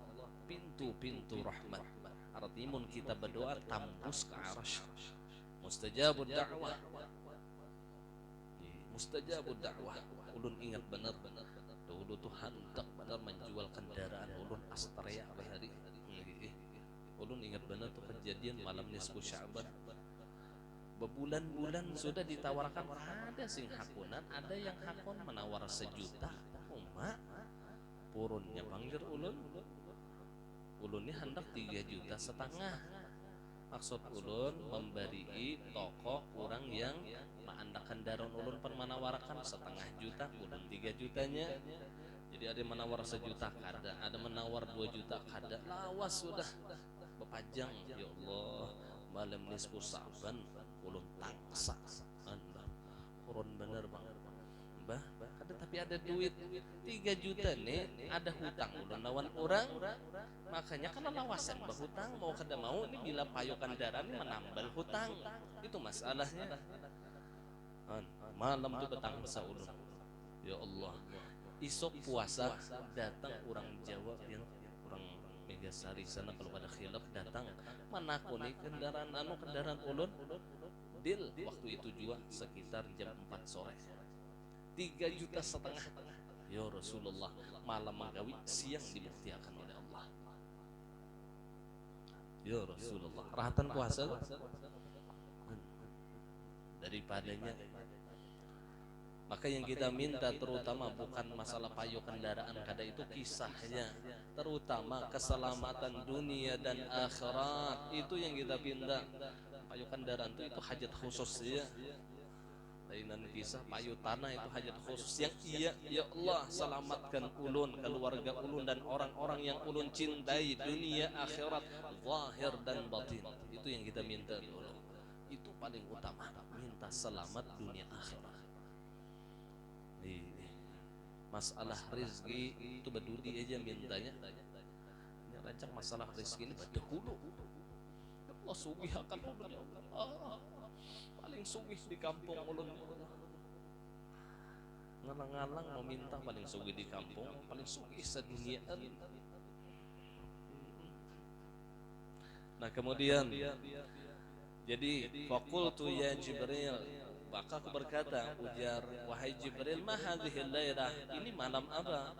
pintu-pintu rahmat. Artinya kita berdoa tembus ke arasy. Mustajabud da'wah. Mustajabud da'wah. Ulun ingat benar-benar dulu tuh hendak benar menjual kendaraan ulun Astrea hari. Ulun ingat benar tuh kejadian malam nisfu Sya'ban. Berbulan-bulan sudah ditawarkan, ada sing hakunan, ada yang hakun menawar 1 juta. Umat purunnya panggil ulun. Ulunnya hendak 3,5 juta. Maksud ulun memberi toko orang yang maandak kendaraan ulun pun menawarkan 1,5 juta, ulun 3 jutanya. Jadi ada yang menawar 1 juta kada, ada menawar 2 juta kada. Lawas sudah bepajang. Ya Allah, malam nisfu Sya'ban ulun tangsa anda kurun bener bang bah ada, tapi ada duit 3 juta nih, ada hutang ulun lawan orang. Makanya kalau lawasan berhutang mau kada mau ini bila payo kendaraan menambal hutang, itu masalahnya. Malam tu betangsa ulun. Ya Allah, isok puasa datang orang Jawa yang orang Megasari sana, kalau pada khilaf datang menakuni kendaraan kendaraan ulun. Deal waktu itu juga sekitar jam 4 sore 3,5 juta. Ya Rasulullah, malam magawi siang dibuktikan oleh Allah. Ya Rasulullah, rahatan puasa daripadanya. Maka yang kita minta terutama bukan masalah payo kendaraan kada, itu kisahnya, terutama keselamatan dunia dan akhirat, itu yang kita pinta. Payo kendaraan itu hajat khusus ya. Lainan kisah payu tanah itu hajat khusus yang ya Allah selamatkan ulun, keluarga ulun dan orang-orang yang ulun cintai dunia akhirat zahir dan batin. Itu yang kita minta dulu. Itu paling utama, minta selamat dunia akhirat. Masalah rezeki itu bedudi aja mintanya. Ini rancang masalah rezeki ini bedahulu. Allah sugih akan ulun ya Allah. Paling sugih di kampung ulun. Ngalang-ngalang meminta paling sugih di kampung, paling sugih sedunia. Nah kemudian jadi faqultu ya Jibril, maka aku berkata, ujar wahai Jibril, ma hadhihi lailah, ini malam apa?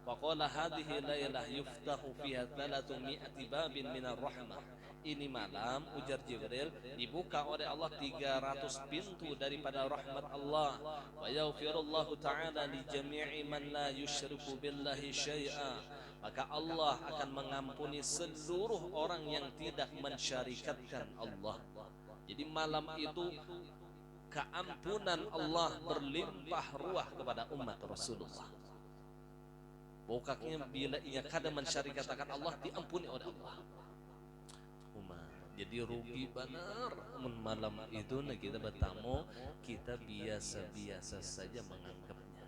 Faqala hadhihi lailah yuftahu fiha 300 babin minar rahmah. Ini malam, ujar Jibril, dibuka oleh Allah 300 pintu daripada rahmat Allah. Wa yaghfirullahu ta'ala li jami'i man la yusyriku billahi syai'a. Maka Allah akan mengampuni seluruh orang yang tidak mensyarikatkan Allah. Jadi malam itu keampunan Allah berlimpah ruah kepada umat Rasulullah. Pokoknya bila ia kada mensyarikatkan Allah, diampuni oleh Allah. Jadi rugi benar malam itu kita bertamu, kita biasa-biasa saja menganggapnya,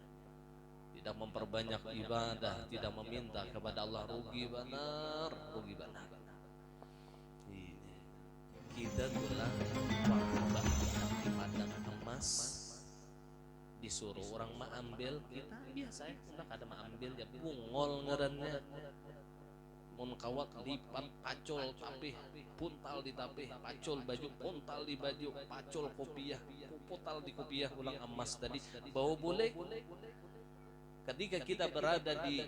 tidak memperbanyak ibadah, tidak meminta kepada Allah, rugi benar, rugi benar. Kita telah di padang emas, disuruh orang mengambil, kita biasa ya, tidak ada mengambil ya, bungol ngarannya. Mun kawat lipat pacul tapih, puntal di tapih, pacul baju, puntal di baju, pacul kopiah, puntal di kopiah, ulang emas tadi. Bau boleh. Ketika kita berada di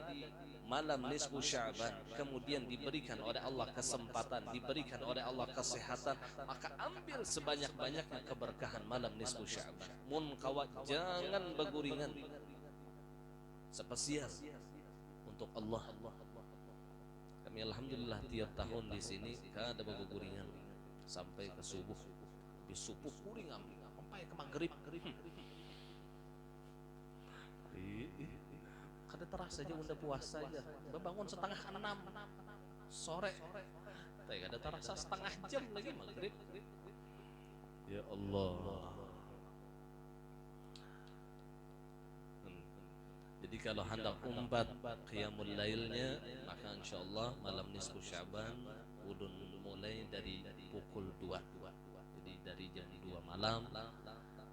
malam nisfu Sya'ban, kemudian diberikan oleh Allah kesempatan, diberikan oleh Allah kesehatan, maka ambil sebanyak-banyaknya keberkahan malam nisfu Sya'ban. Mun kawat jangan beguringan. Spesial untuk Allah. Kami alhamdulillah tiap tahun di sini kada beguringan sampai ke subuh. Di subuh kuring sampai ke maghrib. Kada terasa aja udah puasa aja. Bangun 5:30 sore. Tapi kada terasa setengah jam lagi maghrib. Ya Allah. Jadi kalau hendak umpat qiyamul lailnya, maka insyaallah malam nisfu Sya'ban ulun mulai dari pukul 2. Jadi dari jam 2 malam.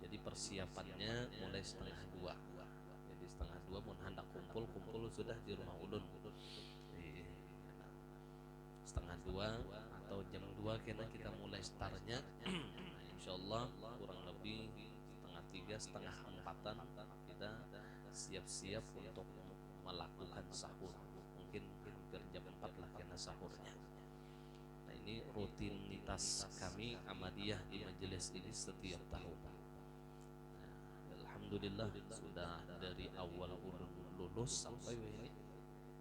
Jadi persiapannya mulai 1:30. Jadi 1:30 mun hendak kumpul sudah di rumah ulun. 1:30 atau jam 2 kena kita mulai startnya. Insyaallah kurang lebih 2:30, 3:30 kita siap-siap untuk melakukan sahur. Mungkin hampir jam 4 lah kena sahurnya. Nah ini rutinitas kami Ahmadiyah di majelis ini setiap tahun. Nah, alhamdulillah sudah dari awal ulun lulus sampai ini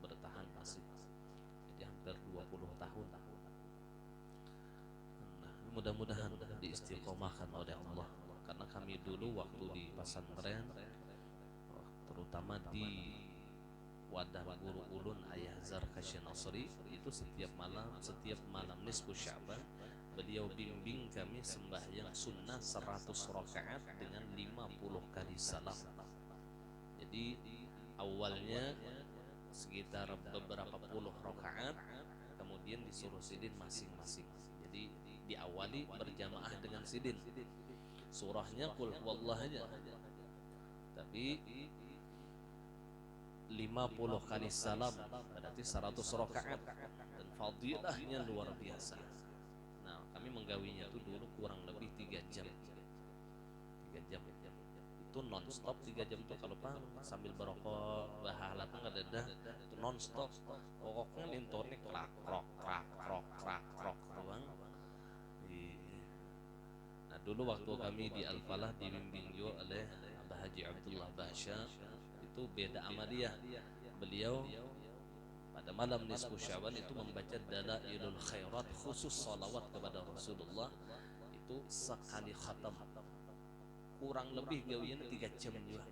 bertahan masih. Jadi hampir 20 tahun. Nah, mudah-mudahan diistiqomahkan oleh Allah. Karena kami dulu waktu di pesantren, terutama di wadah guru ulun Ayah Zarkashi Nasri, itu setiap malam nisfu Sya'ban beliau bimbing kami sembahyang sunnah 100 rakaat dengan 50 kali salam. Jadi awalnya sekitar beberapa puluh rakaat, kemudian disuruh sidin masing-masing. Jadi diawali berjamaah dengan sidin, surahnya qul huwallah aja, tapi 50 kali salam berarti 100 rakaat dan fadilahnya luar biasa. Nah kami menggawinya itu dulu kurang lebih 3 jam. 3 jam itu non-stop. 3 jam itu kalau pang sambil berokok bahalat nggak ada, itu non-stop. Pokoknya lintornya krak doang. Nah dulu waktu kami di Al-Falah dibimbing juga oleh Abah Haji Abdullah Bahsya, itu beda Ahmadiyah. Beliau pada malam nisfu Sya'ban itu membaca Dalailul Khairat, khusus salawat kepada Rasulullah, itu sekali khatam. kurang lebih gawian 3 jam juga.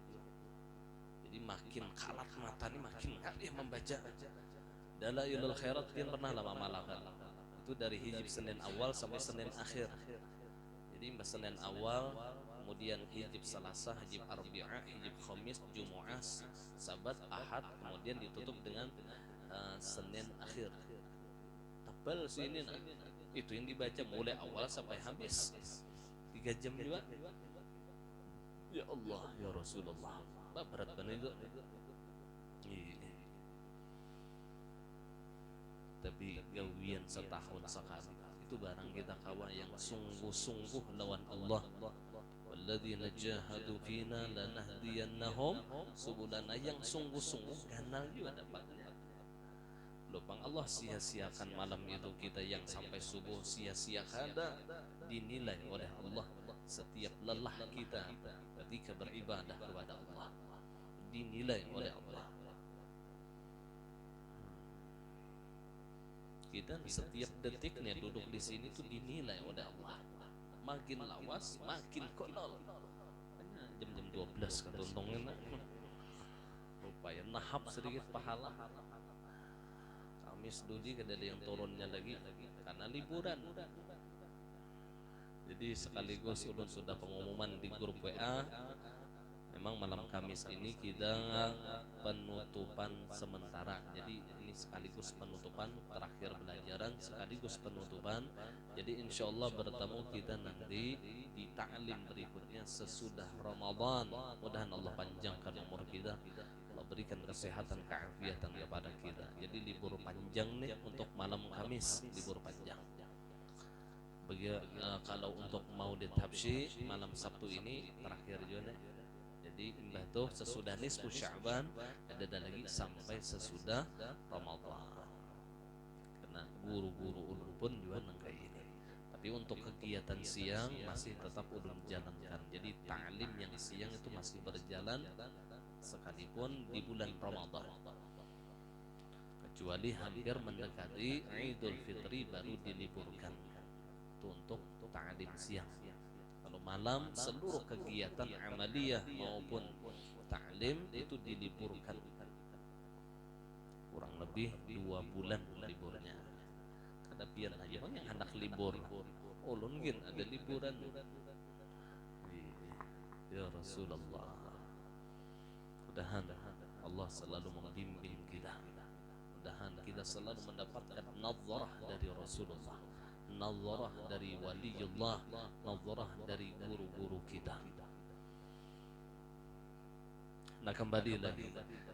Jadi makin kalat mata nih makin ngalih membaca Dalailul Khairat. Kian pernah lama malakan itu dari hijab Senin awal sampai Senin akhir. Jadi Senin awal, kemudian hijab Selasa, hijab Arbi'ah, hijab Khamis, Jumu'ah, Sabat, Ahad, kemudian ditutup dengan Senin akhir. Tebal sini nah. Itu yang dibaca mulai awal sampai habis 3 jam juga. Ya Allah, ya Rasulullah, berat banget itu. Tapi gawian setahun sekali itu barang kita kawan yang sungguh-sungguh lawan Allah. Walladzina jahadu fina lanahdiyannahum subulana, yang sungguh-sungguh ganal juga dapatnya. Lupang Allah sia-siakan malam itu kita yang sampai subuh sia-sia, kada dinilai oleh Allah setiap lelah kita ketika beribadah kepada Allah, dinilai oleh Allah. Kita setiap detiknya duduk di sini tuh dinilai oleh Allah. Makin lawas, makin kolol. Jam-jam 12 ketuntungnya rupanya nahap sedikit pahala. Kamis dudi kada ada yang turunnya lagi karena liburan. Jadi sekaligus ulun sudah pengumuman di grup WA. Memang malam Kamis ini kita penutupan sementara. Jadi ini sekaligus penutupan terakhir belajaran, sekaligus penutupan. Jadi insya Allah bertemu kita nanti di ta'lim berikutnya sesudah Ramadan. Mudah-mudahan Allah panjangkan umur kita, Allah berikan kesehatan, keafiatan kepada kita. Jadi libur panjang nih untuk malam Kamis, libur panjang. Kalau untuk Maulid Habsyi malam Sabtu ini terakhir juga nih. Jadi imbah tuh sesudah nisfu Sya'ban ada lagi sampai sesudah Ramadan. Karena guru-guru ulun pun juga nangkai ini. Tapi untuk kegiatan siang masih tetap ulun jalankan. Jadi ta'lim yang siang itu masih berjalan sekalipun di bulan Ramadan. Kecuali hampir mendekati Idul Fitri baru diliburkan. Itu untuk ta'lim siang. Kalau malam seluruh kegiatan amaliyah maupun ta'lim itu diliburkan. Kurang lebih 2 bulan liburnya. Kada pian aja bang yang anak libur. Ulun gin ada liburan. Ya Rasulullah. Mudah-mudahan Allah selalu membimbing kita. Mudah-mudahan kita selalu mendapatkan nazarah dari Rasulullah, nazarah dari waliullah, nazarah dari guru-guru kita. Nah kembali lagi,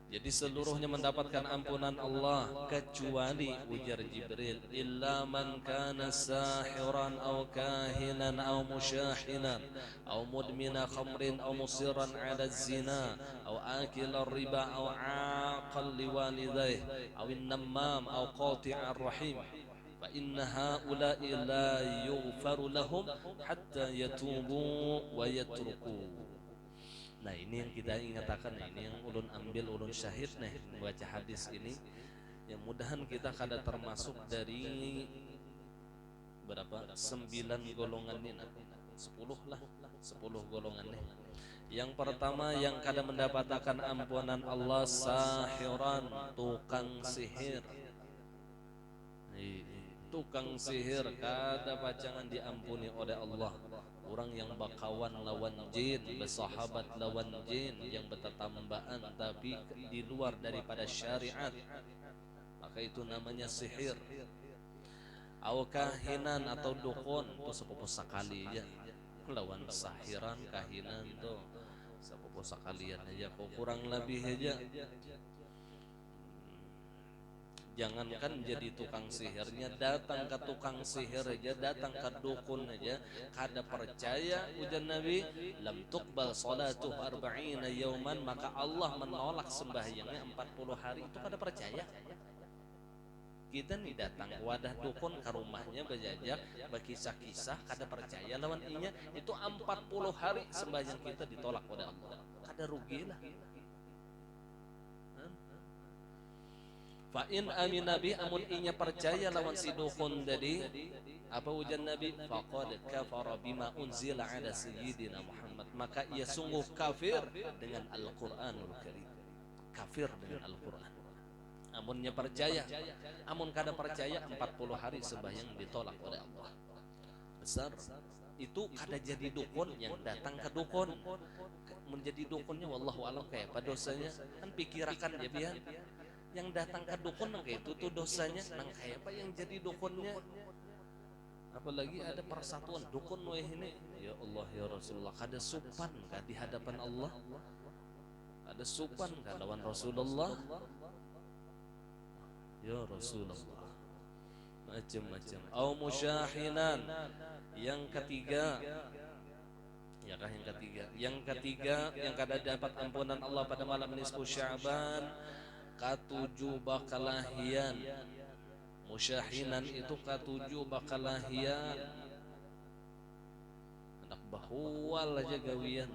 jadi seluruhnya mendapatkan ampunan Allah kecuali ujar Jibril, illa man kana sahiran aw kahinan aw musyahinan aw mudmina khamrin aw musiran ala zina aw akila riba aw aqal liwalidayh aw innamam aw qati'ar rahim fa inna haula'i la yughfaru lahum hatta yatubu wa yatruku. Nah ini yang kita ingatkan, ini yang ulun ambil, ulun syahid nih membaca hadis ini. Yang mudahan kita kada termasuk dari berapa 9 golongan ini, 10 lah, 10 golongan nih. Yang pertama yang kada mendapatkan ampunan Allah, sahiran, tukang sihir. Tukang sihir kada pacangan diampuni oleh Allah. Orang yang bakawan lawan jin, bersahabat lawan jin, yang bertetambaan tapi di luar daripada syariat, maka itu namanya sihir. Aw kahinan atau dukun, itu sepupu sekali ya. Lawan sahiran, kahinan tuh sepupu sekalian aja, kok kurang lebih aja. Jangankan jadi tukang sihirnya, datang ke tukang sihir aja, datang ke dukun aja kada percaya ujar Nabi, lam tuqbal salatuh arba'ina yauman, maka Allah menolak sembahyangnya 40 hari. Itu kada percaya. Kita nih datang wadah dukun ke rumahnya berjajak, berkisah-kisah, kada percaya lawan inya, itu 40 hari sembahyang kita ditolak oleh Allah. Kada rugilah. Fa in amina bi amun inya percaya lawan si dukun tadi, apa ujian Nabi? Faqad kafara bima unzila ala sayyidina Muhammad. Maka ia sungguh kafir dengan Al-Qur'anul Karim. Kafir dengan Al-Qur'an. Amunnya percaya, amun kada percaya 40 hari sembahyang ditolak oleh Allah. Besar. Itu kada jadi dukun yang datang ke dukun. Menjadi dukunnya wallahu alam kayak apa dosanya? Kan pikirakan ya biar yang datang ke dukun kayak itu tuh dosanya nang kayak apa yang jadi dukunnya. Apalagi ada persatuan dukun weh ini. Ya Allah ya Rasulullah, kada sopan kah di hadapan Allah? Ada sopan kah lawan Rasulullah? Ya Rasulullah, macam-macam. Au musyahinan. Yang ketiga, ya kah yang ketiga? Yang ketiga yang kada dapat ampunan Allah pada malam nisfu Sya'ban, katujuh bakalahian. Musyahinan itu katujuh bakalahian. Anak bahual aja gawian.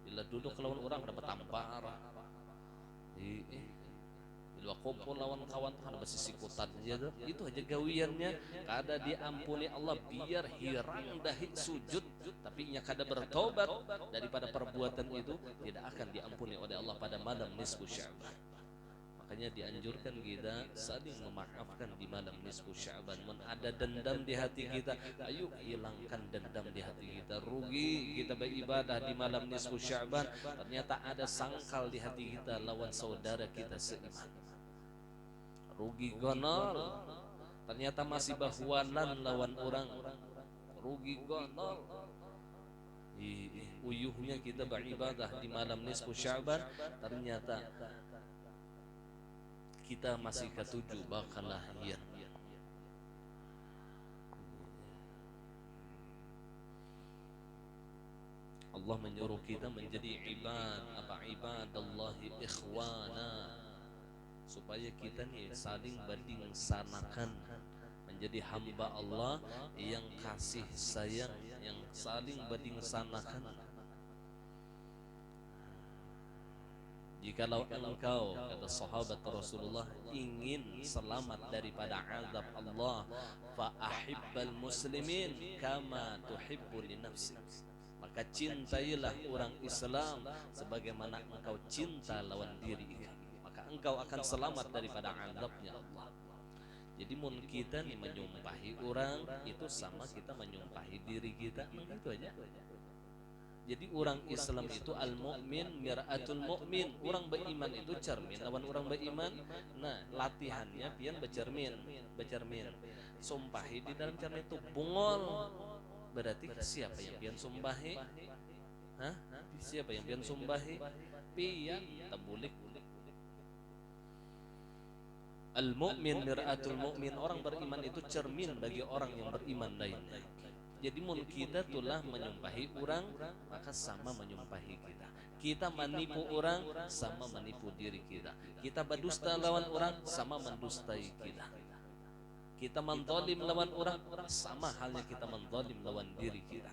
Bila duduk lawan orang dapat tampar. Bila kumpul lawan kawan kan ada sisikutan aja tuh. Itu aja gawiannya. Kada diampuni Allah biar hirang dahi sujud, tapi nya kada bertobat daripada perbuatan itu, tidak akan diampuni oleh Allah pada malam nisfu Sya'ban. Makanya dianjurkan kita saling memaafkan di malam nisfu Sya'ban. Men ada dendam di hati kita, ayo hilangkan dendam di hati kita. Rugi kita beribadah di malam nisfu Sya'ban, ternyata ada sangkal di hati kita lawan saudara kita seiman. Rugi gonol, ternyata masih bahuanan lawan orang. Rugi gonol. Uyuhnya kita beribadah di malam nisfu Sya'ban, ternyata kita masih ketujuh bakalahian. Allah menyuruh kita menjadi ibadallahi ikhwana, supaya kita nih saling berdingsanakan menjadi hamba Allah yang kasih sayang, yang saling berdingsanakan. Jikalau engkau, kata sahabat Rasulullah, ingin selamat daripada azab Allah, fa ahibbal muslimin kama tuhibbu li nafsik, maka cintailah orang Islam sebagaimana engkau cinta lawan diri engkau, maka engkau akan selamat daripada azabnya Allah. Jadi mun kita nih menyumpahi orang, itu sama kita menyumpahi diri kita, begitu aja. Jadi orang Islam itu al-mu'min mir'atul mu'min. Orang beriman itu cermin lawan orang beriman. Nah, latihannya pian bercermin. Sumpahi di dalam cermin itu bungol. Berarti siapa yang pian sumpahi? Hah? Siapa yang pian sumpahi? Pian tabulik. Al-mu'min mir'atul mu'min. Orang beriman itu cermin bagi orang yang beriman lainnya. Jadi mun kita telah menyumpahi orang, maka sama menyumpahi kita. Kita menipu orang, sama menipu diri kita. Kita berdusta lawan orang, sama mendustai kita. Kita menzalim lawan orang, sama halnya kita menzalim lawan diri kita.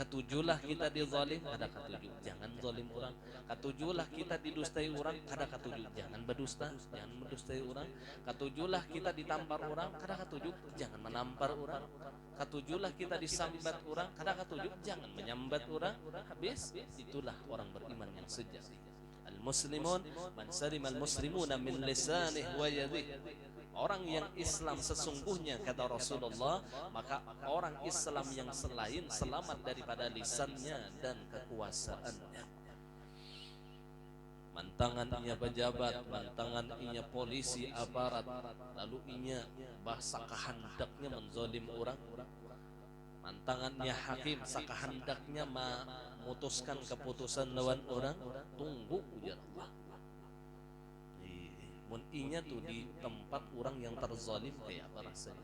Ketujuhlah kita dizalim, kada ketujuh, jangan zalim orang. Ketujuhlah kita didustai orang, kada ketujuh, jangan berdusta, jangan mendustai orang. Ketujuhlah kita ditampar orang, kada ketujuh, jangan menampar orang. Ketujuhlah kita disambat orang, kada ketujuh, jangan menyambat orang. Habis, itulah orang beriman yang sejati. Al-muslimun man salimal muslimuna min lisanih wa yadihi. Orang yang Islam sesungguhnya, kata Rasulullah, maka orang Islam yang selain selamat daripada lisannya dan kekuasaannya. Mantangan inya pejabat, mantangan inya polisi, aparat, lalu inya bahasa kehendaknya menzolim orang. Mantangannya hakim, sakahendaknya memutuskan keputusan lawan orang. Tunggu ujar Allah. Mun inya tuh di tempat orang yang terzalim kayak apa rasanya?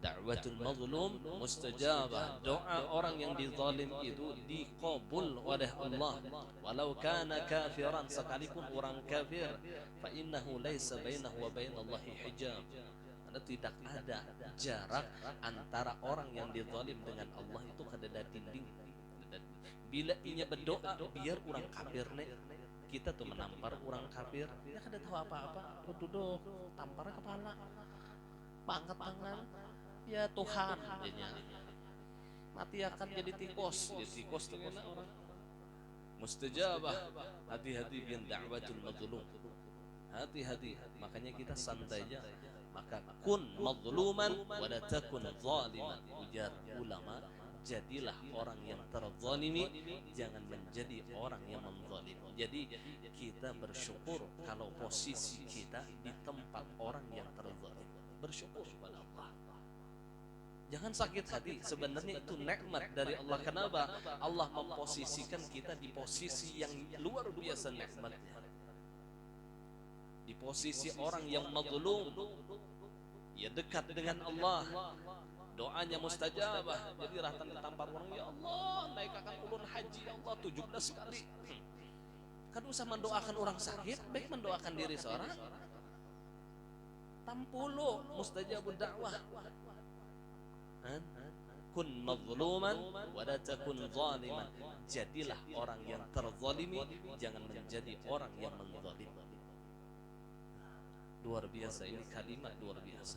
Da'watul mazlum mustajabah. Doa orang yang dizalim itu dikabul oleh Allah. Walau kana kafiran, sekalipun orang kafir, fa innahu laisa bainahu wa bainallahi hijab. Karena tidak ada jarak antara orang yang dizalim dengan Allah, itu kada ada dinding. Bila inya berdoa biar orang kafir nih, Kita tuh menampar orang kafir, dia kada tahu apa-apa, duduk tampar kepala, angkat tangan, ya Tuhan, jadinya mati akan jadi tikus, jadi tikus tuh kena orang mustajabah. Hati-hati bin da'watul mazlum, hati-hati. Makanya kita santai aja. Maka kun mazluman wa la takun zaliman, ujar ulama, jadilah orang yang terzalimi, jangan menjadi orang yang menzalimi. Jadi kita bersyukur kalau posisi kita di tempat orang yang terzalim. Bersyukur kepada Allah. Jangan sakit hati, sebenarnya itu nikmat dari Allah. Kenapa? Allah memposisikan kita di posisi yang luar biasa nikmatnya. Di posisi orang yang mazlum, ya dekat dengan Allah, doanya mustajabah. Jadi ratan ditampar orang, ya Allah naikkan ulun haji ya Allah 17 kali. Kan usah mendoakan orang sakit, baik mendoakan diri seorang. Tampulu mustajabud dakwah. Kun mazluman wa la takun zaliman, jadilah orang yang terzalimi, jangan menjadi orang yang menzalimi. Luar biasa, ini kalimat luar biasa.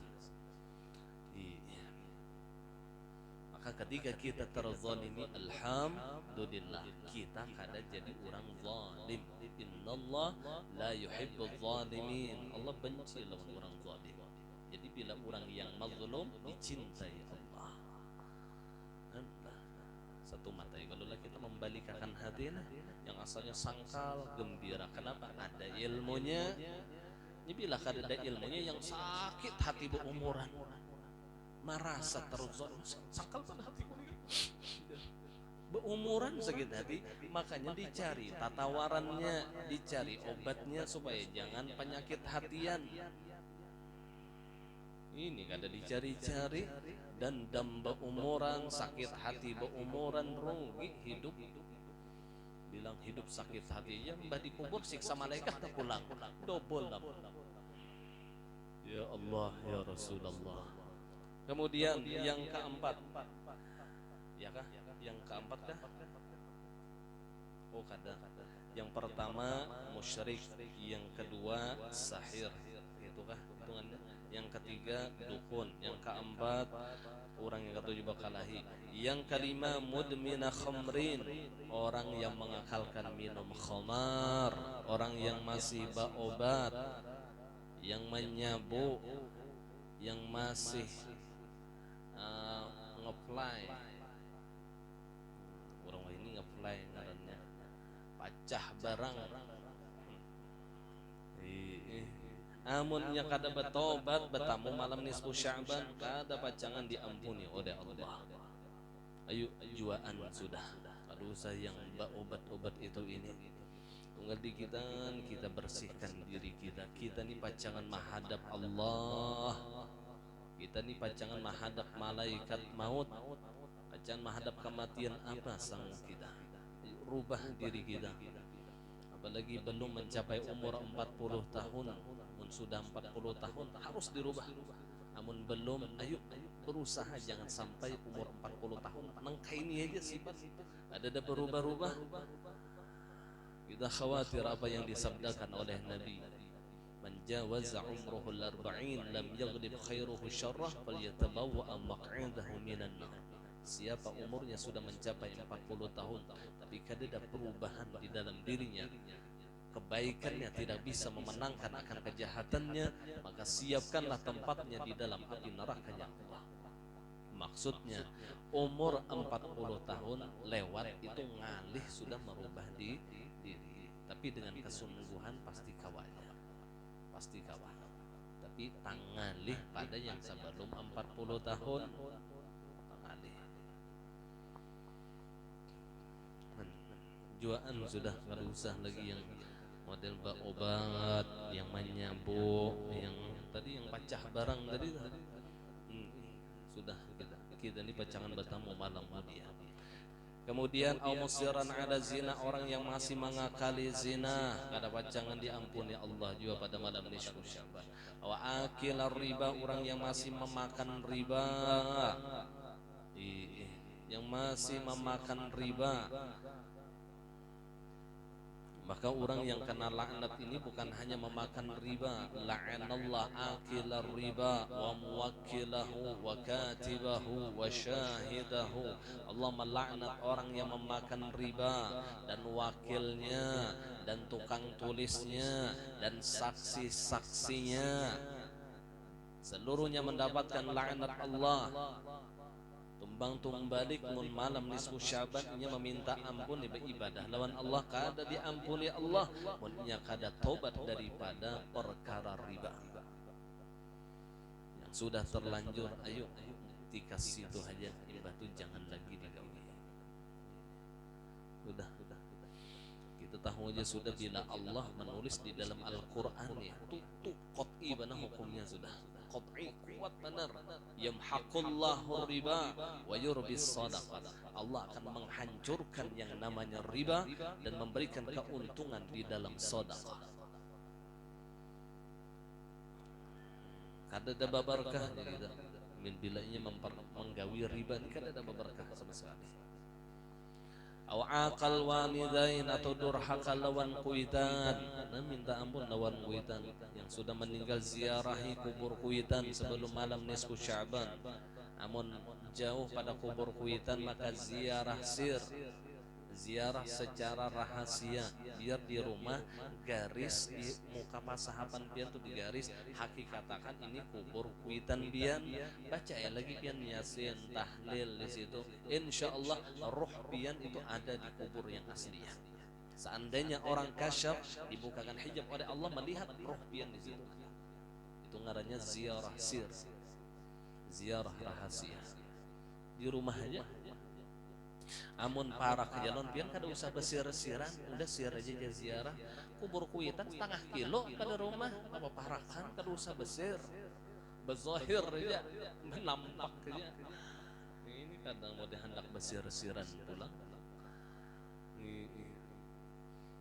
Maka ketika kita terzalimi, alhamdulillah, kita kada jadi orang zalim. Innallah la yuhibbul zalimin, Allah benci lawan orang zalim. Jadi bila orang yang mazlum dicintai Allah. Satu mata, kalau kita membalikkan hati yang asalnya sangkal gembira, kenapa? Ada ilmunya. Ini bila ada ilmunya yang sakit hati berumuran, merasa terzalim, sangkal pada hati berumuran sakit hati, makanya dicari tatawarannya, dicari obatnya supaya jangan penyakit hatian. Ini kada dicari-cari, dan berumuran, sakit hati berumuran, rugi hidup. Bilang hidup sakit hati aja, mbah dikubur siksa malaikat tak pulang, double. Ya Allah, ya Rasulullah. Kemudian yang keempat, ya kah? Yang keempat kah? Oh kada. Yang pertama musyrik, yang kedua sahir, itu kah hitungannya? Yang ketiga dukun, yang keempat orang yang ketujuh bakalahi, yang kelima mudmina khamrin, orang yang mengakalkan minum khamar, orang yang masih berobat, yang menyabuk, yang masih ngeplay. Orang ini ngeplay ngarannya pacah barang. Amunnya kada bertobat, bertamu malam nisfu Sya'ban, kada pacangan diampuni oleh Allah. Ayo juaan sudah. Aduh sayang obat-obat itu ini. Tunggal di kita bersihkan diri kita. Kita ni pacangan menghadap Allah. Kita ni pacangan menghadap malaikat maut. Pacangan menghadap kematian apa sang kita. Rubah diri kita. Apalagi belum mencapai umur 40 tahun. Sudah 40 tahun harus dirubah. Namun belum, ayo berusaha jangan sampai umur 40 tahun nangkai ini aja sifat ada berubah-ubah. Kita khawatir apa yang disabdakan oleh Nabi, man jawaza umruhul arba'in lam yaghlib khairuhu syarrah falyatabawwa maq'adahu minan nar. Siapa umurnya sudah mencapai 40 tahun tapi kada ada perubahan di dalam dirinya, kebaikannya tidak bisa memenangkan akan kejahatannya, maka siapkanlah tempatnya di dalam api nerakanya Allah. Maksudnya umur 40 tahun lewat itu ngalih sudah merubah diri, tapi dengan kesungguhan pasti kawan, pasti kawan. Tapi tangalih pada yang sebelum 40 tahun tangalih. Juaan sudah nggak usah lagi yang model obat, yang menyabuk, yang tadi yang pacah barang tadi, sudah kita ini pacangan bertamu malam mulia. Kemudian au musiran ada zina, orang yang masih mengakali zina, kada pacangan diampuni Allah juga pada malam nisfu Sya'ban. Wa akilar riba, orang yang masih memakan riba, yang masih memakan riba. Maka orang yang kena laknat ini bukan hanya memakan riba, la'anallah akilar riba wa muwakkilahu wa katibahu wa syahidahu. Allah melaknat orang yang memakan riba dan wakilnya dan tukang tulisnya dan saksi-saksinya, seluruhnya mendapatkan laknat Allah. Tumbang tumbalik mun malam nisfu Syaban nya meminta ampun ibadah lawan Allah kada diampuni Allah, mun nya kada tobat daripada perkara riba yang sudah terlanjur. Ayo dikasih itu aja, riba itu jangan lagi digauli. Sudah kita tahu aja sudah, bila Allah menulis di dalam Al-Qur'an ya itu qat'i benar hukumnya, sudah qat'i kuat benar. Yamhaqullahu riba wa yurbis shadaqah. Allah akan menghancurkan yang namanya riba dan memberikan keuntungan di dalam sedekah. Kada ada berkahnya kita min bilanya menggawi riba ini, kada ada berkah sama sekali. Aw aqal walidain, atau durhaka lawan kuitan. Nah, minta ampun lawan kuitan yang sudah meninggal, ziarahi kubur kuitan sebelum malam nisfu Sya'ban. Amun jauh pada kubur kuitan maka ziarah sir, ziarah secara rahasia, biar di rumah garis di muka pasahapan pian tuh digaris hakikatakan ini kubur kuitan pian, baca ya lagi pian yasin tahlil di situ, insyaallah ruh pian itu ada di kubur yang aslinya. Seandainya orang kasyaf dibukakan hijab oleh Allah melihat ruh pian di situ, itu ngarannya ziarah sir, ziarah rahasia di rumah aja. Amun para kejalan pian kada usah besir-siran, udah sir aja ziarah kubur kuitan setengah kilo pada rumah, apa parakan kada usah besir, bezahir aja, menampak aja. Ini kadang mau dihendak besir-siran pulang.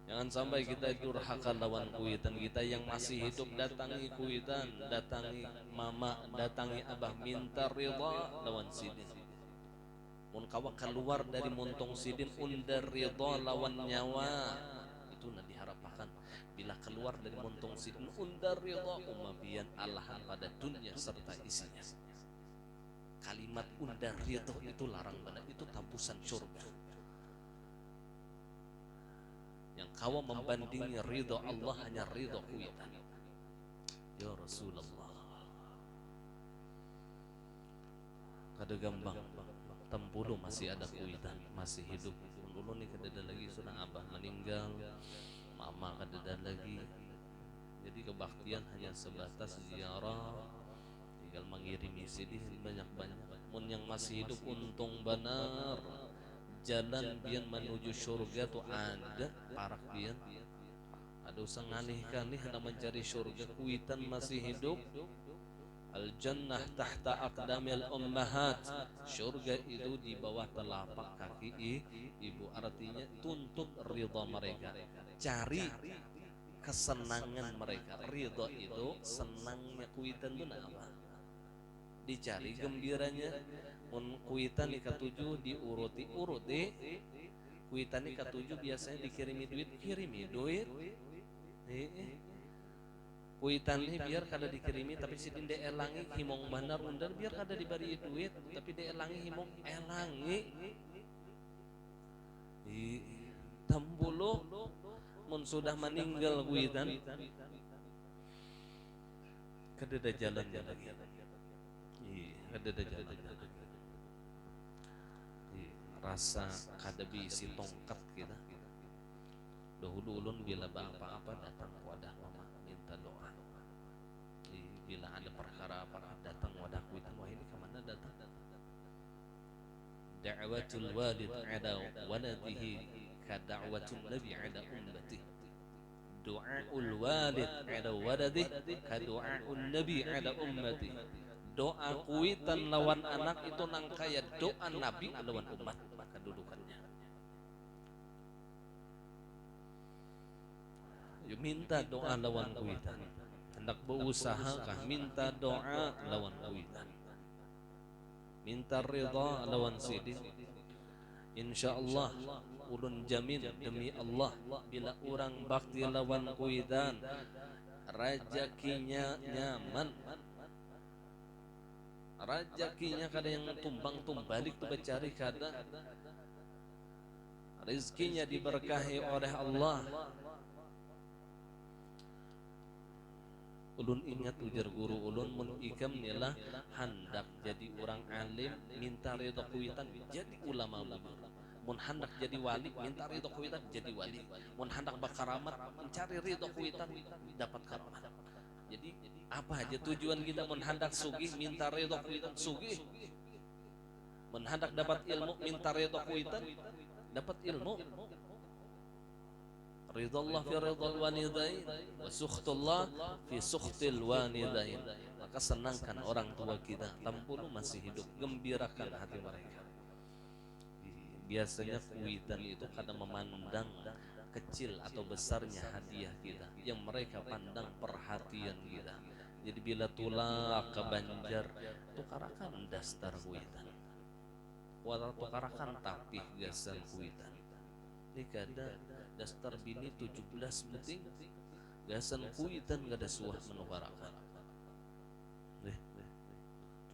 Jangan sampai kita durhaka lawan kuitan. Kita yang masih hidup datangi kuitan, datangi mama, datangi abah, minta ridha lawan sidin. Mun kawa keluar dari muntung sidin undar ridha lawan nyawa, itu nak diharapkan. Bila keluar dari muntung sidin undar ridha umabian alahan pada dunia serta isinya. Kalimat undar ridha itu larang banget, itu tambusan surga. Yang kawa membandingi ridha Allah hanya ridha kuitan. Ya Rasulullah, kada gampang. Tempulu masih ada kuitan, masih hidup. Dulu nih kada ada lagi, sudah abah meninggal, mama kada ada lagi. Jadi kebaktian hanya sebatas ziarah, tinggal mengirimi sidih banyak-banyak. Mun yang masih hidup untung benar, jalan pian menuju surga tuh ada parak pian. Ada usah ngalih-kalih hendak mencari surga, kuitan masih hidup. Al-jannah tahta aqdamil ummahat, surga itu di bawah telapak kaki ibu. Artinya tuntut ridha mereka, cari kesenangan mereka. Ridha itu senangnya kuitan itu apa? Dicari gembiranya. Mun kuitan ke-7 diuruti kuitan ke-7 biasanya dikirimi duit. Kuitan ini biar kada dikirimi tapi sidin de elangi himong bandar undar, biar kada dibari duit tapi de elangi himong elangi. Tambulu mun sudah meninggal kuitan kada ada jalannya lagi. Kada ada jalannya lagi. Rasa kada bisi tongkat kita. Dahulu ulun bila apa-apa datang wadah mama minta doa. Bila ada perkara apa datang wadah kuitan, wah ini kemana datang? Da'watul walid ada waladihi ka da'watul nabi ada ummatihi. Du'aul walid ada waladihi ka du'aul nabi ada ummatihi. Doa kuitan lawan anak itu nangkaya doa nabi lawan umat kedudukannya. Yuk minta doa lawan kuitan. Hendak berusaha kah minta doa lawan kuitan, minta ridha lawan sidin. Insyaallah ulun jamin demi Allah bila orang bakti lawan kuitan rajakinya nyaman, rajakinya kada yang tumbang tumbalik tu bacari kada, rizkinya diberkahi oleh Allah. Ulun ingat ujar guru ulun, mun ikam nilah hendak jadi orang alim minta ridho kuitan jadi ulama bubur, mun hendak jadi wali minta ridho kuitan jadi wali, mun hendak bakaramat mencari ridho kuitan dapat karamat. Jadi apa aja tujuan kita, mun hendak sugih minta ridho kuitan sugih, mun hendak dapat ilmu minta ridho kuitan dapat ilmu. Ridallah fi ridal walidain wa sukhtullah fi sukhtil walidain. Maka senangkan orang tua kita tampulu masih hidup, gembirakan hati mereka. Biasanya kuitan itu kadang memandang kecil atau besarnya hadiah kita, yang mereka pandang perhatian kita. Jadi bila tulak ke Banjar tukarakan dastar kuitan, tukarakan tapih gasan kuitan. Ini kada dastar bini 17 penting gasan kuitan kada suah menukarakan.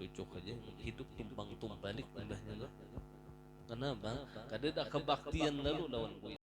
Cocok aja hidup tumbang tumbalik mbahnya lah. Kenapa? Kada ada kebaktian lalu lawan kuitan.